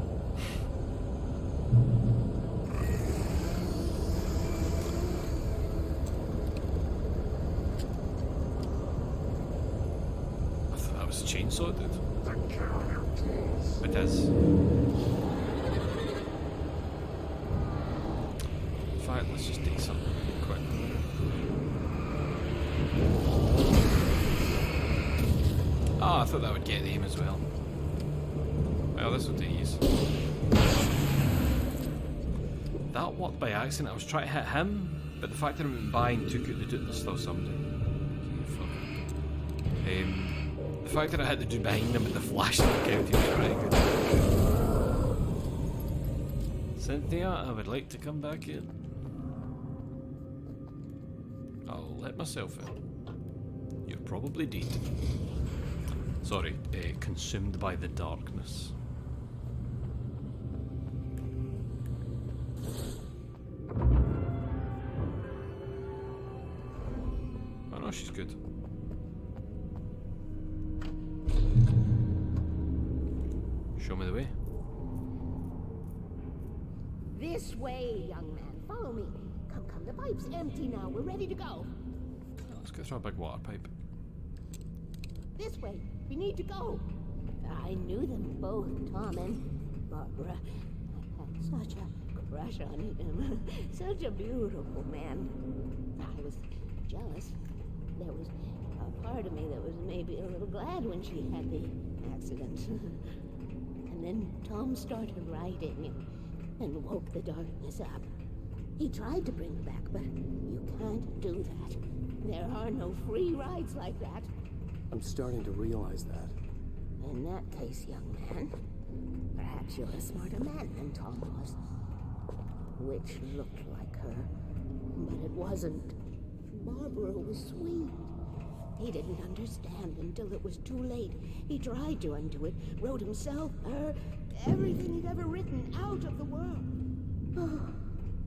I thought that was a chainsaw, dude. It is. In fact, let's just take something quick. Oh, I thought that would get him as well. Well, this will do ease. That worked by accident. I was trying to hit him, but the fact that I went by and took out the dude, there's still somebody. The fact that I hit the dude behind him with the flash that counted was pretty good. Cynthia, I would like to come back in. I'll let myself in. You're probably dead. Sorry, consumed by the darkness. Oh no, she's good. Show me the way. This way, young man. Follow me. Come, the pipe's empty now. We're ready to go. Let's go through a big water pipe. This way. We need to go. I knew them both, Tom and Barbara. I had such a crush on him. Such a beautiful man. I was jealous. There was a part of me that was maybe a little glad when she had the accident. And then Tom started writing and woke the darkness up. He tried to bring her back, but you can't do that. There are no free rides like that. I'm starting to realize that. In that case, young man, perhaps you're a smarter man than Tom was. Which looked like her, but it wasn't. Barbara was sweet. He didn't understand until it was too late. He tried to undo it, wrote himself, her, everything he'd ever written out of the world. Oh,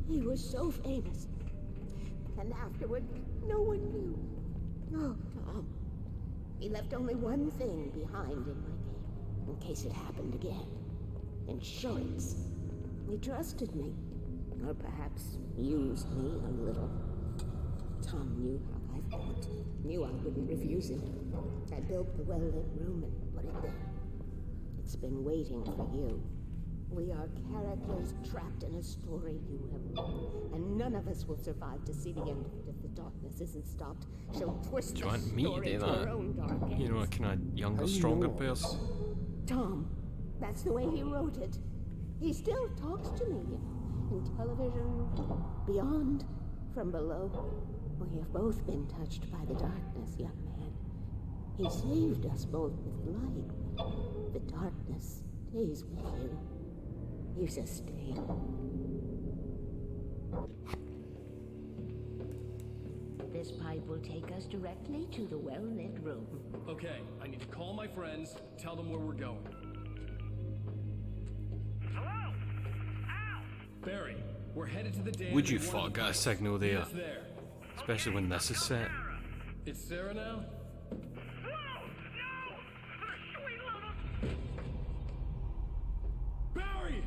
he was so famous. And afterward, no one knew. Oh, Tom. He left only one thing behind in my game, in case it happened again. Insurance. He trusted me. Or perhaps used me a little. Tom knew how I felt. Knew I wouldn't refuse him. I built the well-lit room and put it there. It's been waiting for you. We are characters trapped in a story you have written, and none of us will survive to see the end of it if the darkness isn't stopped. She'll twist Do you the want me to story do to her own that? dark You know, a ends. kind of younger, stronger person. Tom, that's the way he wrote it. He still talks to me, you know, in television, beyond, from below. We have both been touched by the darkness, young man. He saved us both with light. The darkness stays with you. You sustain. This pipe will take us directly to the well-lit room. Okay, I need to call my friends, tell them where we're going. Hello? Ow! Barry, we're headed to the dam. Would you in one of fuck the get a pipes. signal there? It's there. Especially when this is set. It's Sarah now? Barry!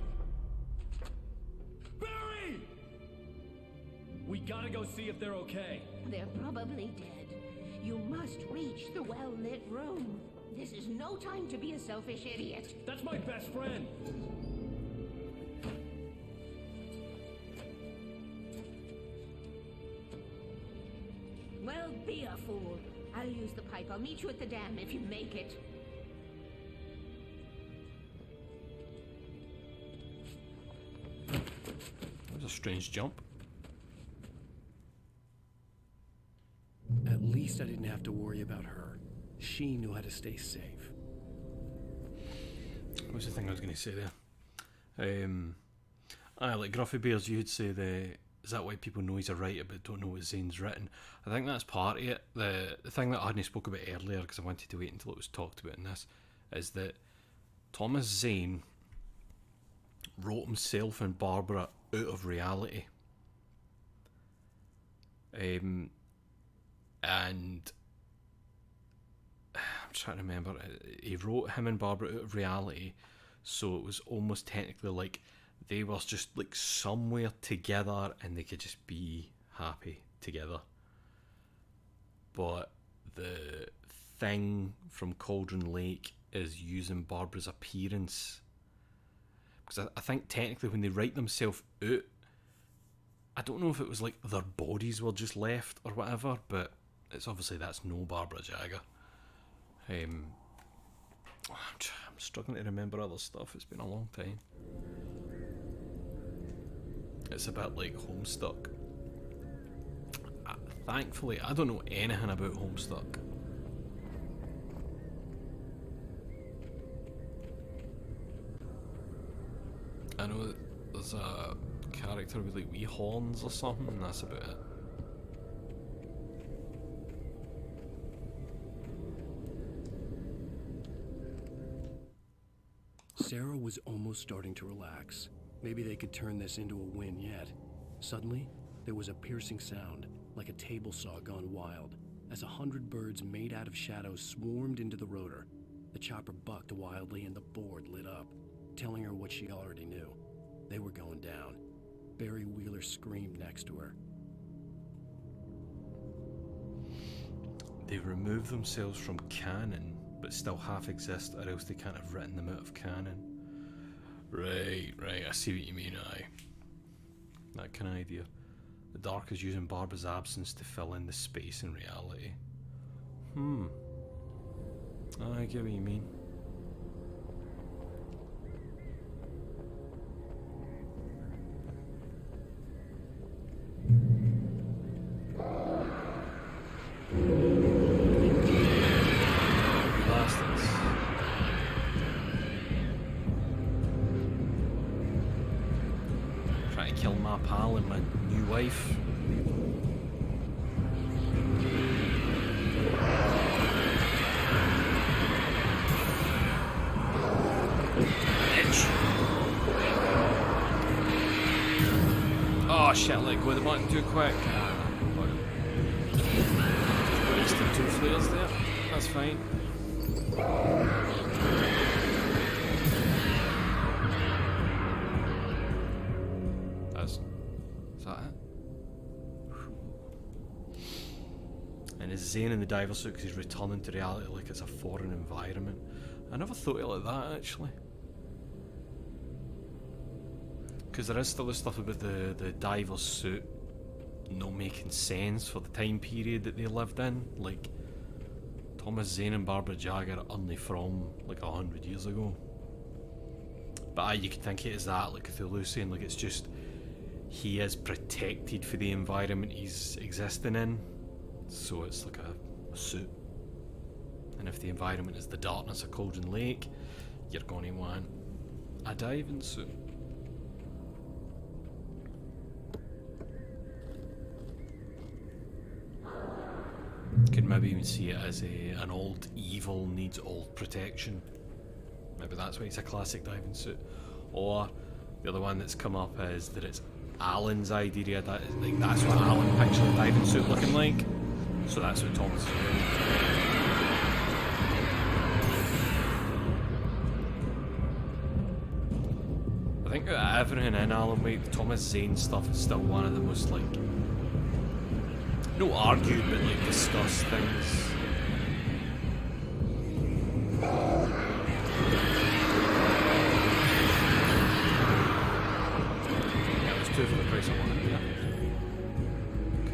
Barry! We gotta go see if they're okay. They're probably dead. You must reach the well-lit room. This is no time to be a selfish idiot. That's my best friend. Well, be a fool. I'll use the pipe. I'll meet you at the dam if you make it. That was a strange jump. At least I didn't have to worry about her. She knew how to stay safe. What was the thing I was going to say there? Like Gruffy Bears, you'd say is that why people know he's a writer but don't know what Zane's written? I think that's part of it. The thing that I hadn't spoke about earlier, because I wanted to wait until it was talked about in this, is that Thomas Zane wrote himself and Barbara out of reality. And I'm trying to remember, he wrote him and Barbara out of reality, so it was almost technically like they were just like somewhere together and they could just be happy together. But the thing from Cauldron Lake is using Barbara's appearance, because I think technically when they write themselves out, I don't know if it was like their bodies were just left or whatever, but it's obviously that's no Barbara Jagger. I'm struggling to remember other stuff. It's been a long time. It's a bit like Homestuck. Thankfully, I don't know anything about Homestuck. I know that there's a character with like wee horns or something, and that's about it. Sarah was almost starting to relax. Maybe they could turn this into a win yet. Suddenly, there was a piercing sound, like a table saw gone wild, as 100 birds made out of shadows swarmed into the rotor. The chopper bucked wildly and the board lit up, telling her what she already knew. They were going down. Barry Wheeler screamed next to her. They remove themselves from canon, but still half exist, or else they can't have written them out of canon. Right, I see what you mean, aye. That kind of idea. The Dark is using Barbara's absence to fill in the space in reality. I get what you mean. Bastards. Trying to kill my pal and my new wife. Oh shit, let go of the button too quick. Wasted 2 flares there. That's fine. Is that it? And it's Zane in the diver suit because he's returning to reality like it's a foreign environment. I never thought of it like that actually. Because there is still the stuff about the diver's suit not making sense for the time period that they lived in. Like, Thomas Zane and Barbara Jagger are only from like 100 years ago. But aye, you could think it as that, like Cthulhu saying, like it's just he is protected for the environment he's existing in. So it's like a suit. And if the environment is the darkness of Cauldron Lake, you're going to want a diving suit. Could maybe even see it as an old evil needs old protection. Maybe that's why it's a classic diving suit. Or the other one that's come up is that it's Alan's idea. That's what Alan pictured the diving suit looking like. So that's what Thomas is doing. I think out of everything in Alan Wake, the Thomas Zane stuff is still one of the most, like, no argued, but like discussed things. Yeah, there's two for the price of one. Yeah.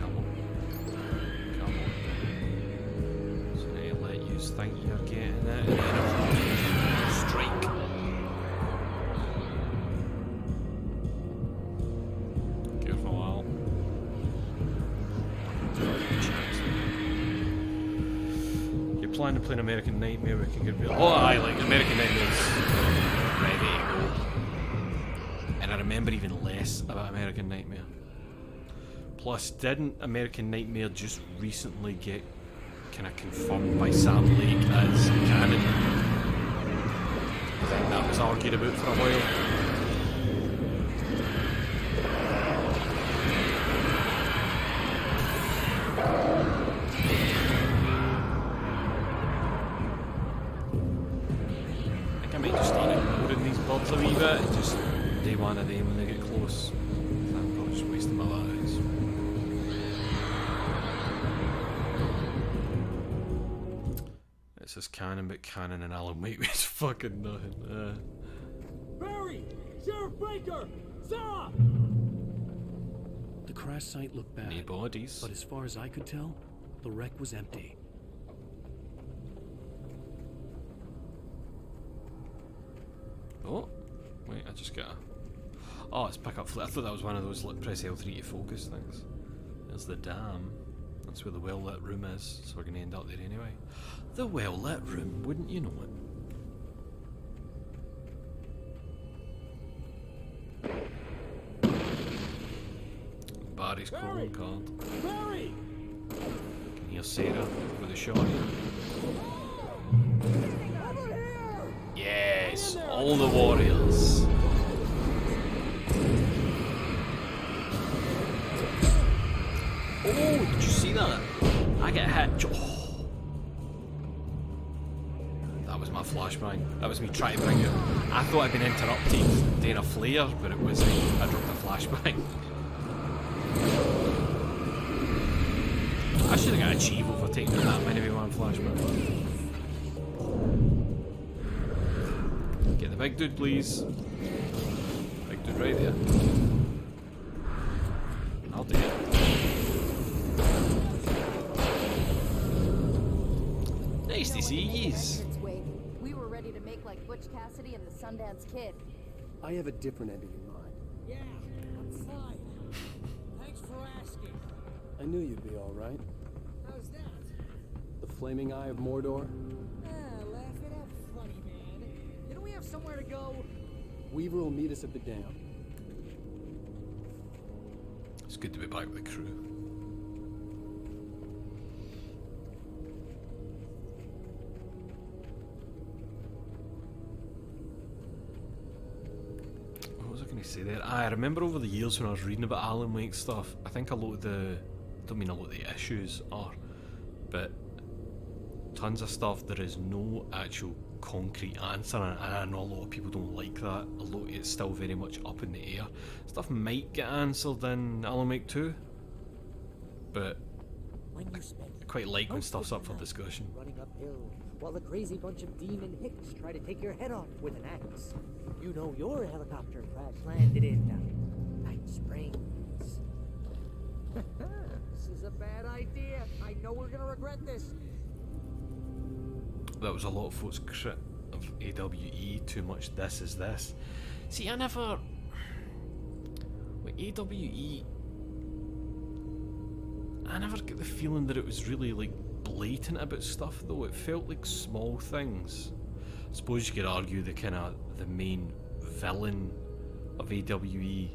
Come on. Come on. So they let you think you're getting it, and then strike. Careful, Al. You're planning to play an American Nightmare, we can get real. Oh, I like American Nightmare's ready to go. And I remember even less about American Nightmare. Plus, didn't American Nightmare just recently get kind of confirmed by Sam Lake as canon? I think that was argued about for a while. A wee bit, just day one of them when they get close. I'm probably just wasting my lives. It's just canon, but canon and Alan Wake is fucking nothing. Barry! Sheriff Baker! Sarah! The crash site looked bad. No bodies. But as far as I could tell, the wreck was empty. Oh, wait, I just got a... Oh, it's pick up flip. I thought that was one of those like press L3 to focus things. There's the dam. That's where the well-lit room is, so we're going to end up there anyway. The well-lit room, wouldn't you know it? Barry's calling card. Barry! Can hear Sarah with a shot. Yes, all the warriors. Oh, did you see that? I get hit. Oh. That was my flashbang. That was me trying to bring it. I thought I'd been interrupted doing a flare, but it wasn't. I dropped a flashbang. I should have got a Chivo for taking that many with one flashbang. Get the big dude, please. Big dude right there. I'll do it. Nice to see yous. We were ready to make like Butch Cassidy and the Sundance Kid. I have a different ending in mind. Yeah, I'm fine. Thanks for asking. I knew you'd be alright. How's that? The Flaming Eye of Mordor? Laugh it up, funny man. Didn't we have somewhere to go? Weaver will meet us at the dam. It's good to be back with the crew. What was I going to say there? I remember over the years when I was reading about Alan Wake stuff, I think a lot of the, don't mean a lot of the issues are, but tons of stuff there is no actual concrete answer, and I know a lot of people don't like that. A lot of it's still very much up in the air. Stuff might get answered in Alan Wake 2, but I quite like when stuff's up for discussion. Running uphill while the crazy bunch of demon hicks try to take your head off with an axe. You know your helicopter crash landed in Night Springs. This is a bad idea. I know we're gonna regret this. That was a lot of folks' crit of AWE, too much this is this. See, I never... With AWE... I never get the feeling that it was really, like, blatant about stuff though. It felt like small things. I suppose you could argue the kind of the main villain of AWE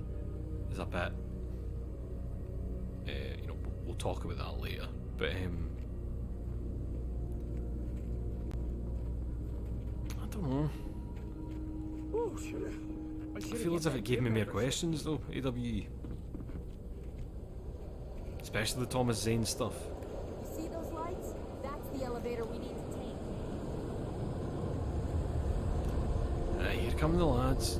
is a bit. You know, we'll talk about that later. But I don't know. I feel as if it gave me more questions though. AWE, especially the Thomas Zane stuff. You see those lights? That's the elevator we need to take. Right, here come the lads.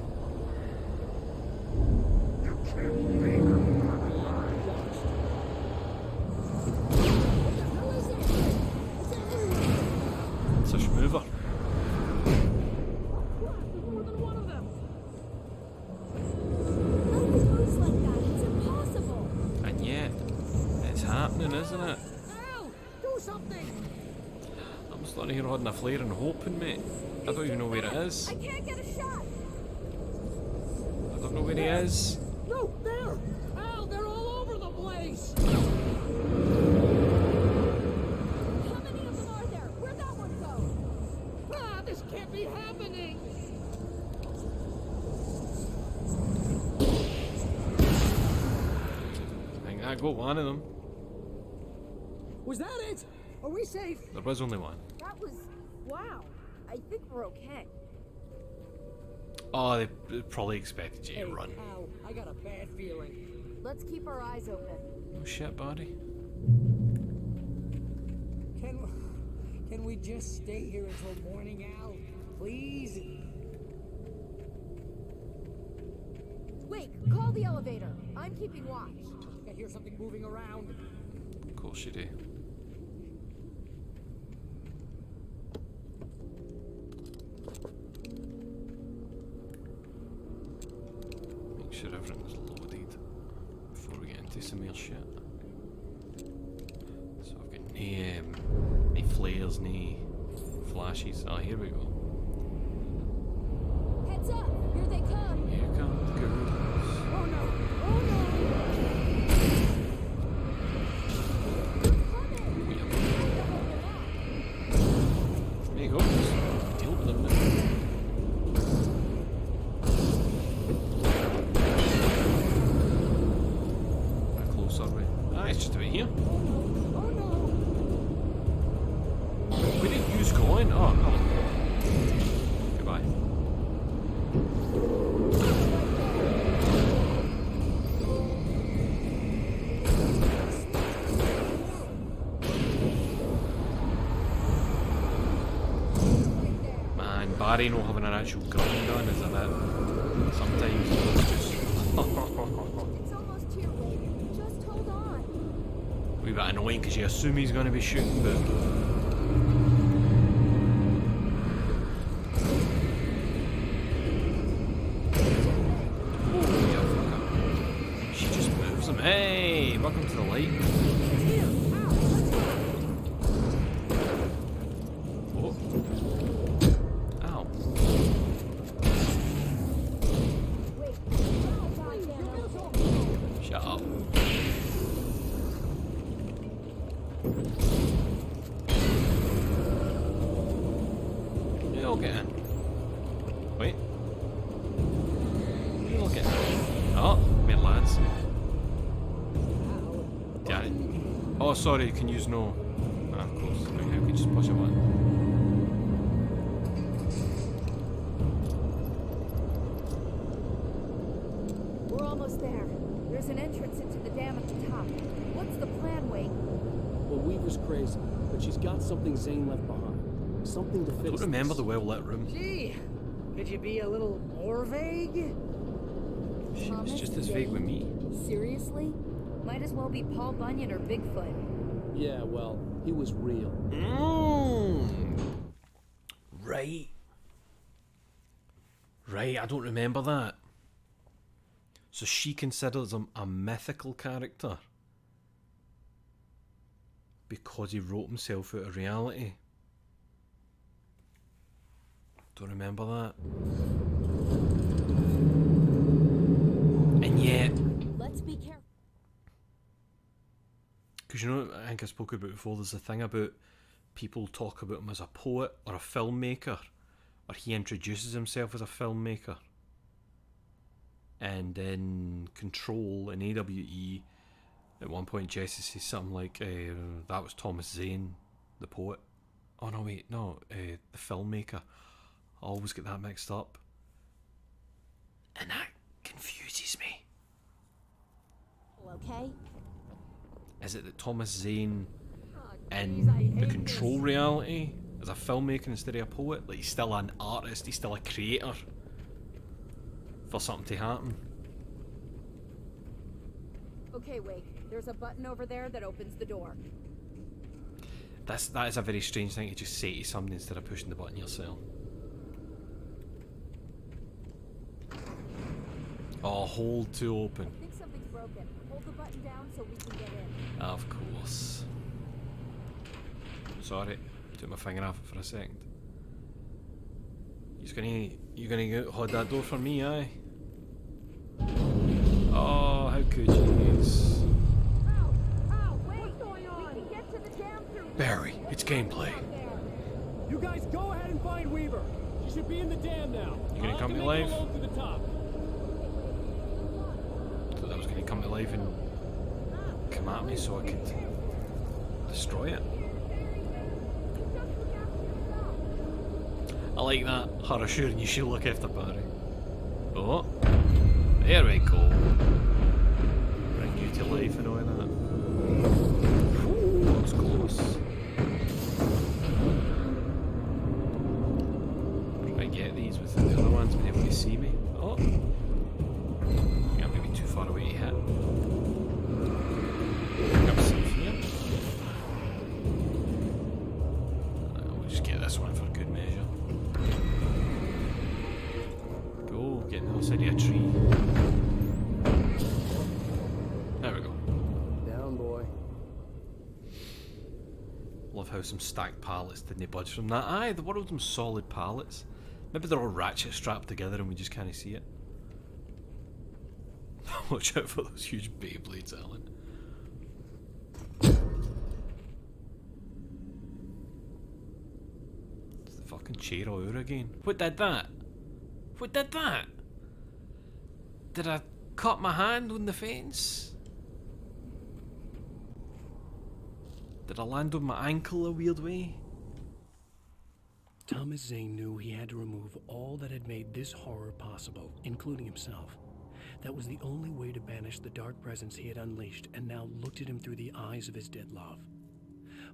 It's a schmoover. And yet, it's happening, isn't it? Do something! I'm starting here holding a flare and hoping, mate. I don't even know where it is. I can't get a shot. I don't know where he is. No, there! Al, they're all over the place! How many of them are there? Where'd that one go? Ah, this can't be happening! I think I got one of them. Was that it? Are we safe? There was only one. That was... wow. I think we're okay. Oh, they probably expected you to run. Al, I got a bad feeling. Let's keep our eyes open. Oh shit, buddy. Can we just stay here until morning, Al? Please? Wait, call the elevator. I'm keeping watch. I hear something moving around. Of course you do. Make sure everything's loaded before we get into some more shit. So I've got no flares, no flashes. Ah, here we go. Heads up! Here they come! Here come the girls. Oh no! Oh no! There you go. Just deal with them now. How close are we? Ah, it's just about here. Where did you going? Oh, no. Goodbye. Man, Barry not having an actual gun gun is a bit. Sometimes it's just. It's almost here, Wade. Just hold on. Wee bit annoying because you assume he's going to be shooting, but. She just moves him. Hey, welcome to the light. Oh. Ow. Shut up. You'll get in. Wait. You'll get in. Oh, mate, lads. Got it. Oh, sorry, you can use no. Ah, of course. Okay, we can just push a button. We're almost there. There's an entrance into the dam at the top. What's the plan, Wade? Well, Weaver's crazy, but she's got something Zane left behind. Something to I fix. don't remember the well-lit room. Gee, could you be a little more vague? She was just as vague with me. Seriously? Might as well be Paul Bunyan or Bigfoot. Yeah, well, he was real. Right. Right, I don't remember that. So she considers him a mythical character because he wrote himself out of reality. Don't remember that. And yet, Let's be careful. because Because you know, I think I spoke about before, there's a thing about people talk about him as a poet or a filmmaker, or he introduces himself as a filmmaker. And in Control, in AWE, at one point Jesse says something like, that was Thomas Zane, the poet. Oh no, wait, no, the filmmaker. I always get that mixed up. And that confuses me. Okay? Is it that Thomas Zane in the Control reality is a filmmaker instead of a poet? Like, he's still an artist, he's still a creator for something to happen. Okay, Wake. There's a button over there that opens the door. That is a very strange thing to just say to somebody instead of pushing the button yourself. Oh, hold to open. I think something's broken. Hold the button down so we can get in. Of course. Sorry, took my finger off it for a second. You gonna hold that door for me, aye? Oh, how could you? Barry, it's gameplay. You guys go ahead and find Weaver. She should be in the dam now. You gonna come to life? To the top. Thought that was gonna come to life and come at me so I could destroy it. I like that. Her assuring you she'll look after Barry. Oh, there we go. Bring you to life and all that. Ooh, that was close. Try to get these with the other ones, being able to see me. Oh, yeah, maybe too far away to hit. Pick up Cynthia. We'll just get this one for good measure. Go, get in the side of a tree. There we go. Down, boy. Love how some stacked pallets didn't budge from that. Aye, the world them solid pallets. Maybe they're all ratchet strapped together and we just can't see it. Watch out for those huge Beyblades, Alan. It's the fucking chair all over again. What did that? What did that? Did I cut my hand on the fence? Did I land on my ankle a weird way? Thomas Zane knew he had to remove all that had made this horror possible, including himself. That was the only way to banish the dark presence he had unleashed and now looked at him through the eyes of his dead love.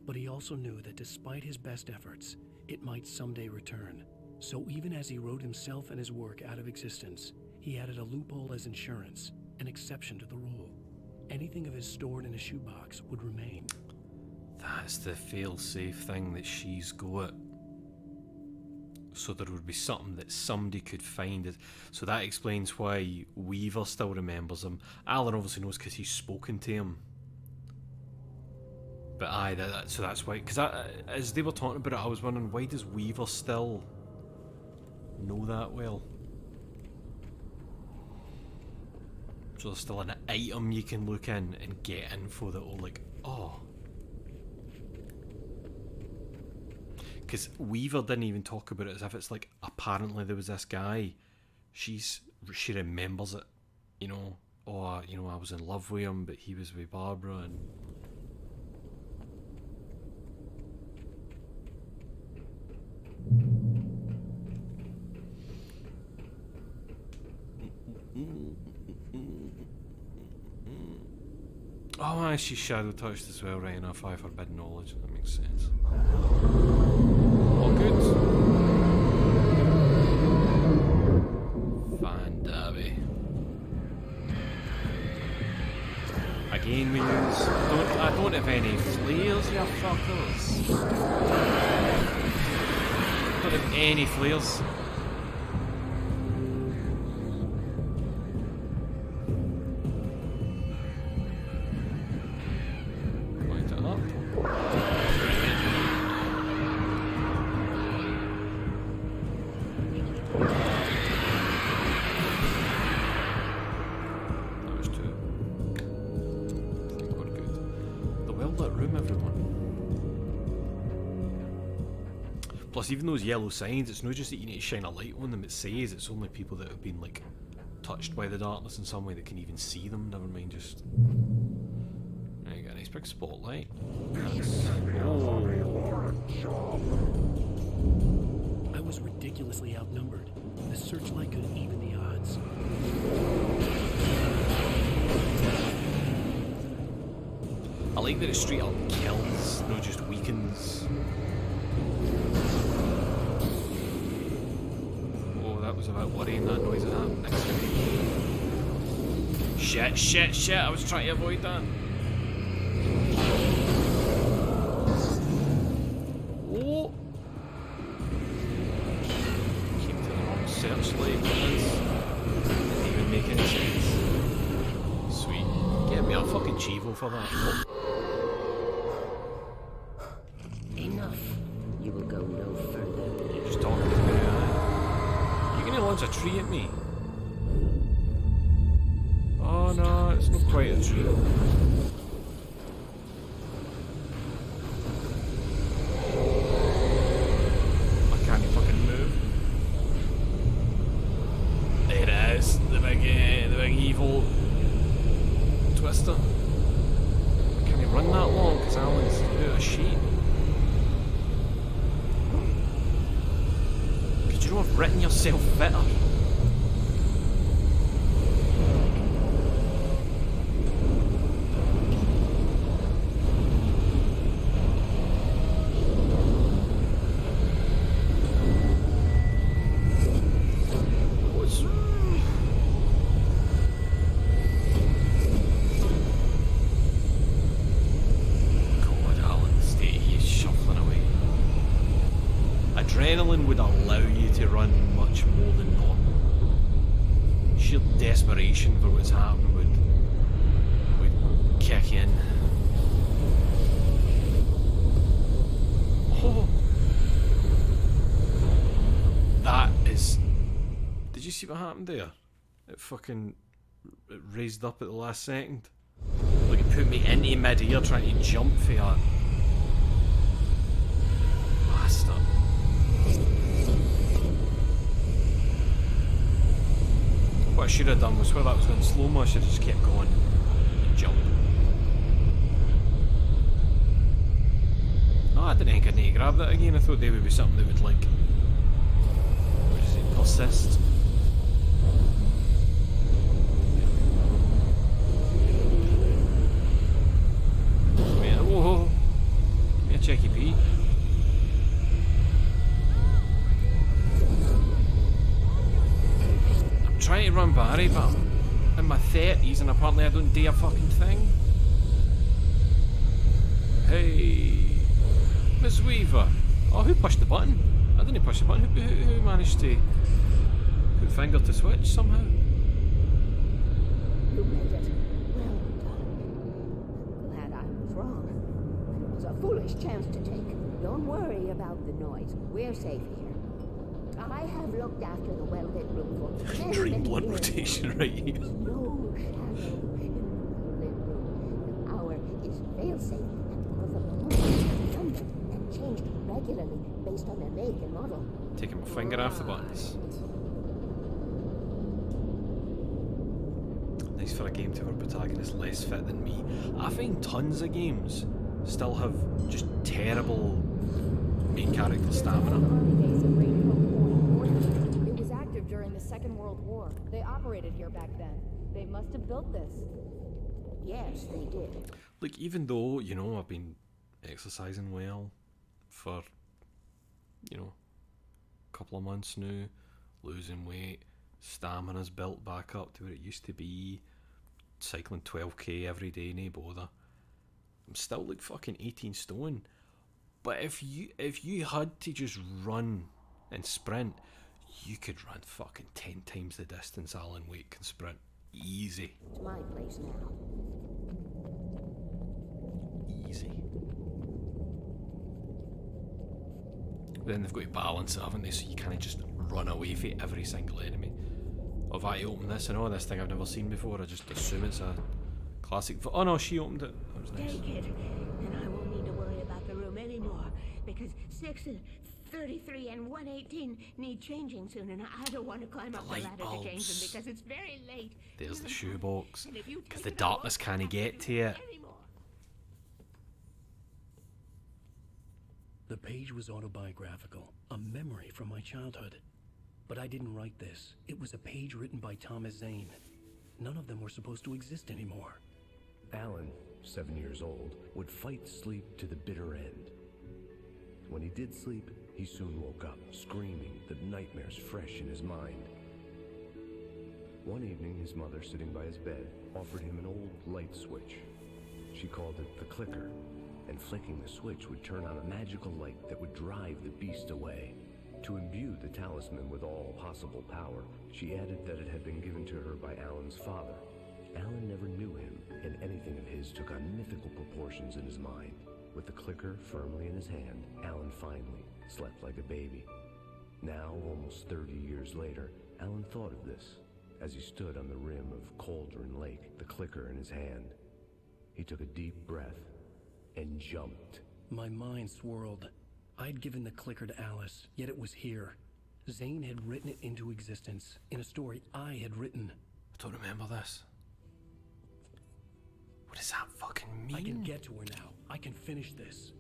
But he also knew that despite his best efforts, it might someday return. So even as he wrote himself and his work out of existence, he added a loophole as insurance, an exception to the rule. Anything of his stored in a shoebox would remain. That's the fail-safe thing that she's got. So there would be something that somebody could find it. So that explains why Weaver still remembers him. Alan obviously knows because he's spoken to him. But aye, so that's why. Because as they were talking about it, I was wondering, why does Weaver still know that well? So there's still an item you can look in and get info that will, like, oh. Because Weaver didn't even talk about it as if it's like, apparently there was this guy. She remembers it, you know. Oh, you know, I was in love with him, but he was with Barbara, and oh, man, she's shadow touched as well, right enough. I forbidden knowledge. That makes sense. All good. Van Davy. Again, we use. I don't have any flares, you fuckers. I don't have any flares. Plus, even those yellow signs, it's not just that you need to shine a light on them, it says it's only people that have been, like, touched by the darkness in some way that can even see them, never mind just... There you go, a nice big spotlight. That's... Oh. I was ridiculously outnumbered. The searchlight could even the odds. I like that it straight up kills, not just weakens. Oh, that was about worrying, that noise that happened next to me. Shit, shit, shit, I was trying to avoid that. Oh! Came to the wrong searchlight. Didn't even make any sense. Sweet. Get me a fucking Chivo for that. Oh. Enough. You will go no further. You're just talking to me, You're gonna launch a tree at me. Oh no, it's not quite a tree. I can't even fucking move. There it is, the big evil twister. Can he run that long? Because Alan's out of shape. Could you not have written yourself better? Adrenaline would allow you to run much more than normal. Sheer desperation for what's happening would kick in. Oh, that is. Did you see what happened there? It raised up at the last second. Like it put me into mid-air trying to jump for that. Bastard. What I should have done was where that was going slow-mo, I should have just kept going and jump. No, I didn't think I'd need to grab that again. I thought they would be something that would, like, what is it, persist. Whoa, give me a cheeky pee. Trying to run Barry, but I'm in my 30s and apparently I don't do a fucking thing. Hey, Miss Weaver. Oh, who pushed the button? I didn't push the button. Who managed to put finger to switch somehow? You made it. Well done. Glad I was wrong. It was a foolish chance to take. Don't worry about the noise. We're safe here. I have looked after the well-lit room for Green blood rotation right here. No shadow in the well-lit room. The hour is fail-safe and perfect. Numbered and changed regularly based on their make and model. Taking my finger off the buttons. Nice for a game to have a protagonist less fit than me. I find tons of games still have just terrible main character stamina. It was active during the Second World War. They operated here back then. They must have built this. Yes, they did. Like, even though, you know, I've been exercising well for, you know, a couple of months now, losing weight, stamina's built back up to where it used to be, cycling 12k every day, no bother. I'm still like fucking 18 stone. But if you had to just run and sprint, you could run fucking 10 times the distance Alan Wake can sprint. Easy. It's my place now. Easy. Then they've got to balance it, haven't they? So you can't just run away from every single enemy. Oh, if I open this and this thing I've never seen before, I just assume it's a classic. Oh no, she opened it. That was nice. Take it, and I won't need to worry about the room anymore because 6 and 133 and 118 need changing soon, and I don't want to climb up the light ladder to change them bulbs. because it's very late. There's the shoebox. And if you Because take the it, I darkness won't can't get to it. anymore. The page was autobiographical, a memory from my childhood. But I didn't write this. It was a page written by Thomas Zane. None of them were supposed to exist anymore. Alan, 7 years old, would fight sleep to the bitter end. When he did sleep, he soon woke up, screaming, the nightmares fresh in his mind. One evening, his mother, sitting by his bed, offered him an old light switch. She called it the clicker, and flicking the switch would turn on a magical light that would drive the beast away. To imbue the talisman with all possible power, she added that it had been given to her by Alan's father. Alan never knew him, and anything of his took on mythical proportions in his mind. With the clicker firmly in his hand, Alan finally slept like a baby. Now, almost 30 years later, Alan thought of this as he stood on the rim of Cauldron Lake, the clicker in his hand. He took a deep breath and jumped. My mind swirled. I'd given the clicker to Alice, yet it was here. Zane had written it into existence in a story I had written. I don't remember this. What does that fucking mean? I can get to her now. I can finish this.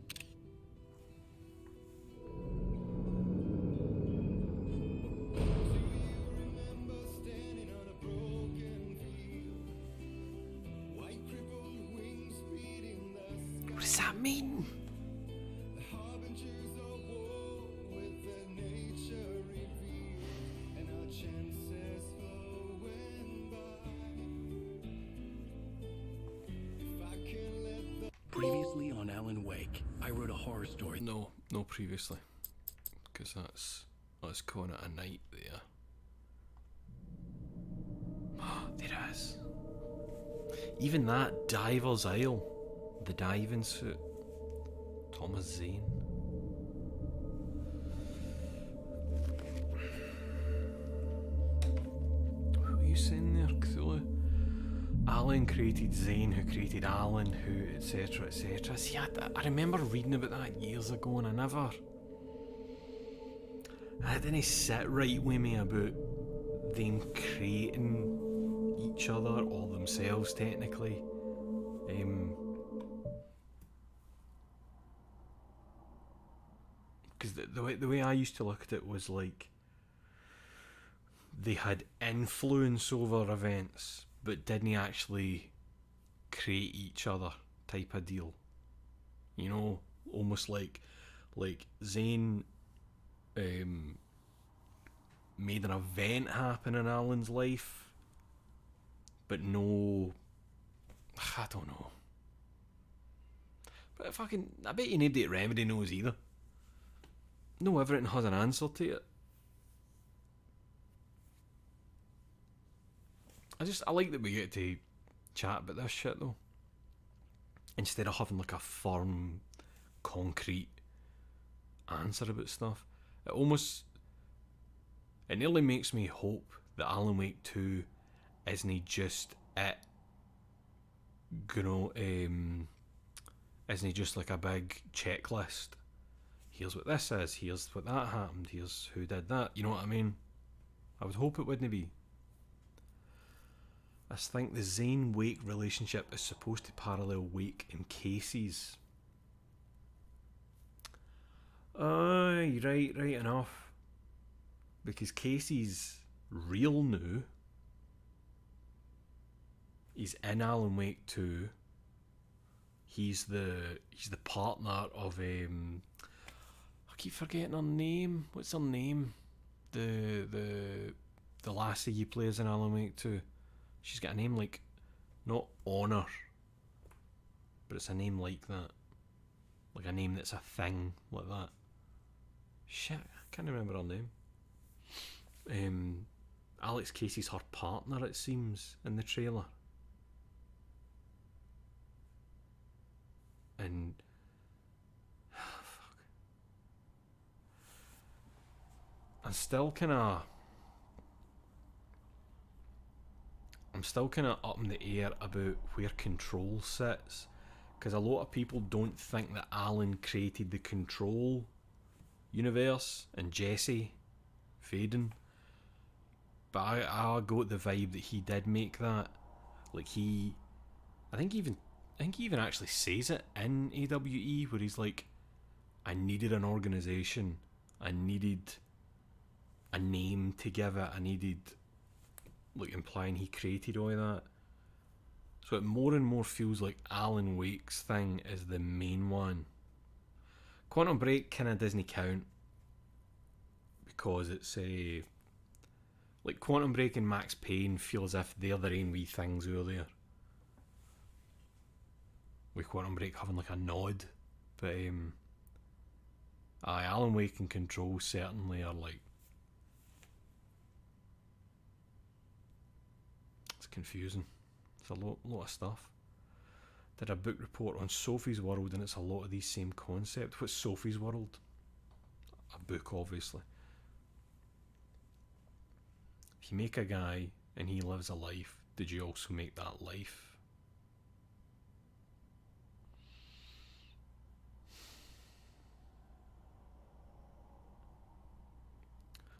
What does that mean? Previously on Alan Wake, I wrote a horror story. No previously. Because that's calling it a night there. There is. Even that Diver's Isle, the diving suit. Thomas Zane. What were you saying there, Cthulhu? Alan created Zane, who created Alan, who, etc., etc. See, I remember reading about that years ago, and I didn't sit right with me about them creating each other or themselves, technically. Because the way I used to look at it was like they had influence over events, but didn't actually create each other, type of deal. You know, almost like Zane made an event happen in Alan's life, but no, I don't know. But I bet you nobody at Remedy knows either. No, everything has an answer to it. I like that we get to chat about this shit though, instead of having like a firm, concrete answer about stuff. It nearly makes me hope that Alan Wake 2 isn't just it, isn't just like a big checklist. Here's what this is, here's what that happened, here's who did that, you know what I mean? I would hope it wouldn't be. I think the Zane-Wake relationship is supposed to parallel Wake and Casey's. Aye, right enough. Because Casey's real new. He's in Alan Wake 2. He's the partner of I keep forgetting her name. What's her name? The lassie he plays in Alan Wake 2. She's got a name like, not Honor, but it's a name like that. Like a name that's a thing like that. Shit, I can't remember her name. Alex Casey's her partner, it seems, in the trailer. And fuck. I'm still kind of up in the air about where Control sits, because a lot of people don't think that Alan created the Control universe and Jesse Faden. But I got the vibe that he did make that. Like I think he even actually says it in AWE, where he's like, I needed an organization, I needed a name to give it, I needed, like, implying he created all of that. So it more and more feels like Alan Wake's thing is the main one. Quantum Break kinda doesn't count because it's like Quantum Break and Max Payne feel as if they're their own wee things earlier. With Quantum Break having like a nod, but Alan Wake and Control certainly are like, it's confusing. It's a lot of stuff. Did a book report on Sophie's World, and it's a lot of these same concepts. What's Sophie's World? A book, obviously. If you make a guy and he lives a life, did you also make that life?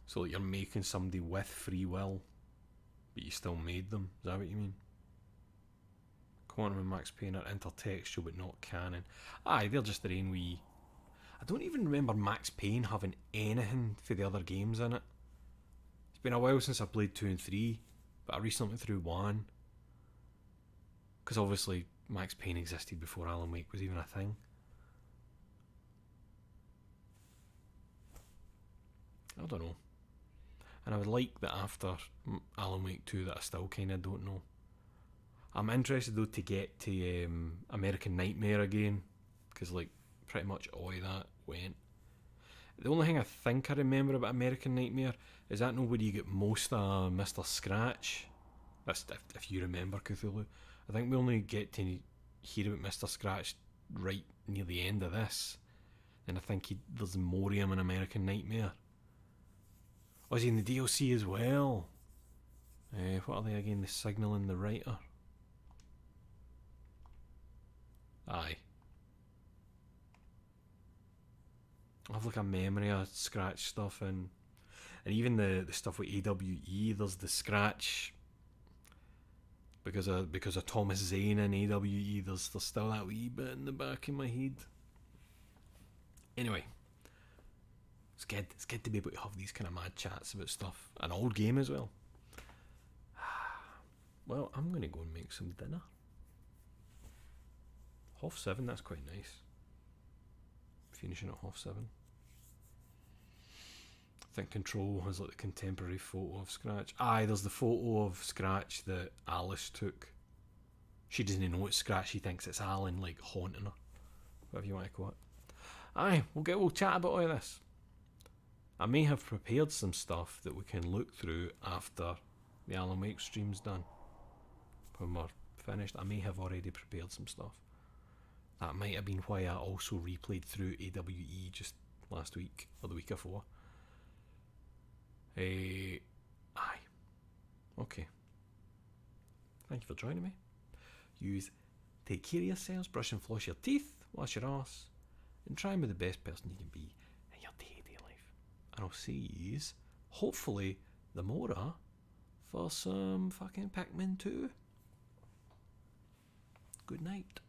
So like you're making somebody with free will, but you still made them. Is that what you mean? Quantum and Max Payne are intertextual but not canon. Aye, they're just their own wee... I don't even remember Max Payne having anything for the other games in it. It's been a while since I played 2 and 3, but I recently went through 1. Because obviously Max Payne existed before Alan Wake was even a thing. I don't know. And I would like that after Alan Wake 2 that I still kind of don't know. I'm interested though to get to American Nightmare again, because like pretty much all of that went. The only thing I think I remember about American Nightmare is that where you get most of Mr. Scratch. That's if you remember Cthulhu. I think we only get to hear about Mr. Scratch right near the end of this, and I think there's more of him in American Nightmare. Oh, is he in the DLC as well? What are they again? The Signal and the Writer. Aye. I have like a memory of Scratch stuff, and even the stuff with AWE. There's the Scratch because of Thomas Zane in AWE. There's still that wee bit in the back of my head. Anyway, it's good to be able to have these kind of mad chats about stuff. An old game as well. Well, I'm gonna go and make some dinner. 7:30, that's quite nice. Finishing at 7:30. I think Control has like the contemporary photo of Scratch. Aye, there's the photo of Scratch that Alice took. She doesn't know it's Scratch, she thinks it's Alan, like, haunting her. Whatever you want to call it. Aye, we'll chat about all of this. I may have prepared some stuff that we can look through after the Alan Wake stream's done. When we're finished, I may have already prepared some stuff. That might have been why I also replayed through AWE just last week, or the week before. Aye. Okay. Thank you for joining me. Take care of yourselves, brush and floss your teeth, wash your arse, and try and be the best person you can be in your day-to-day life. And I'll see yous, hopefully, tomorrow for some fucking Pac-Man 2. Good night.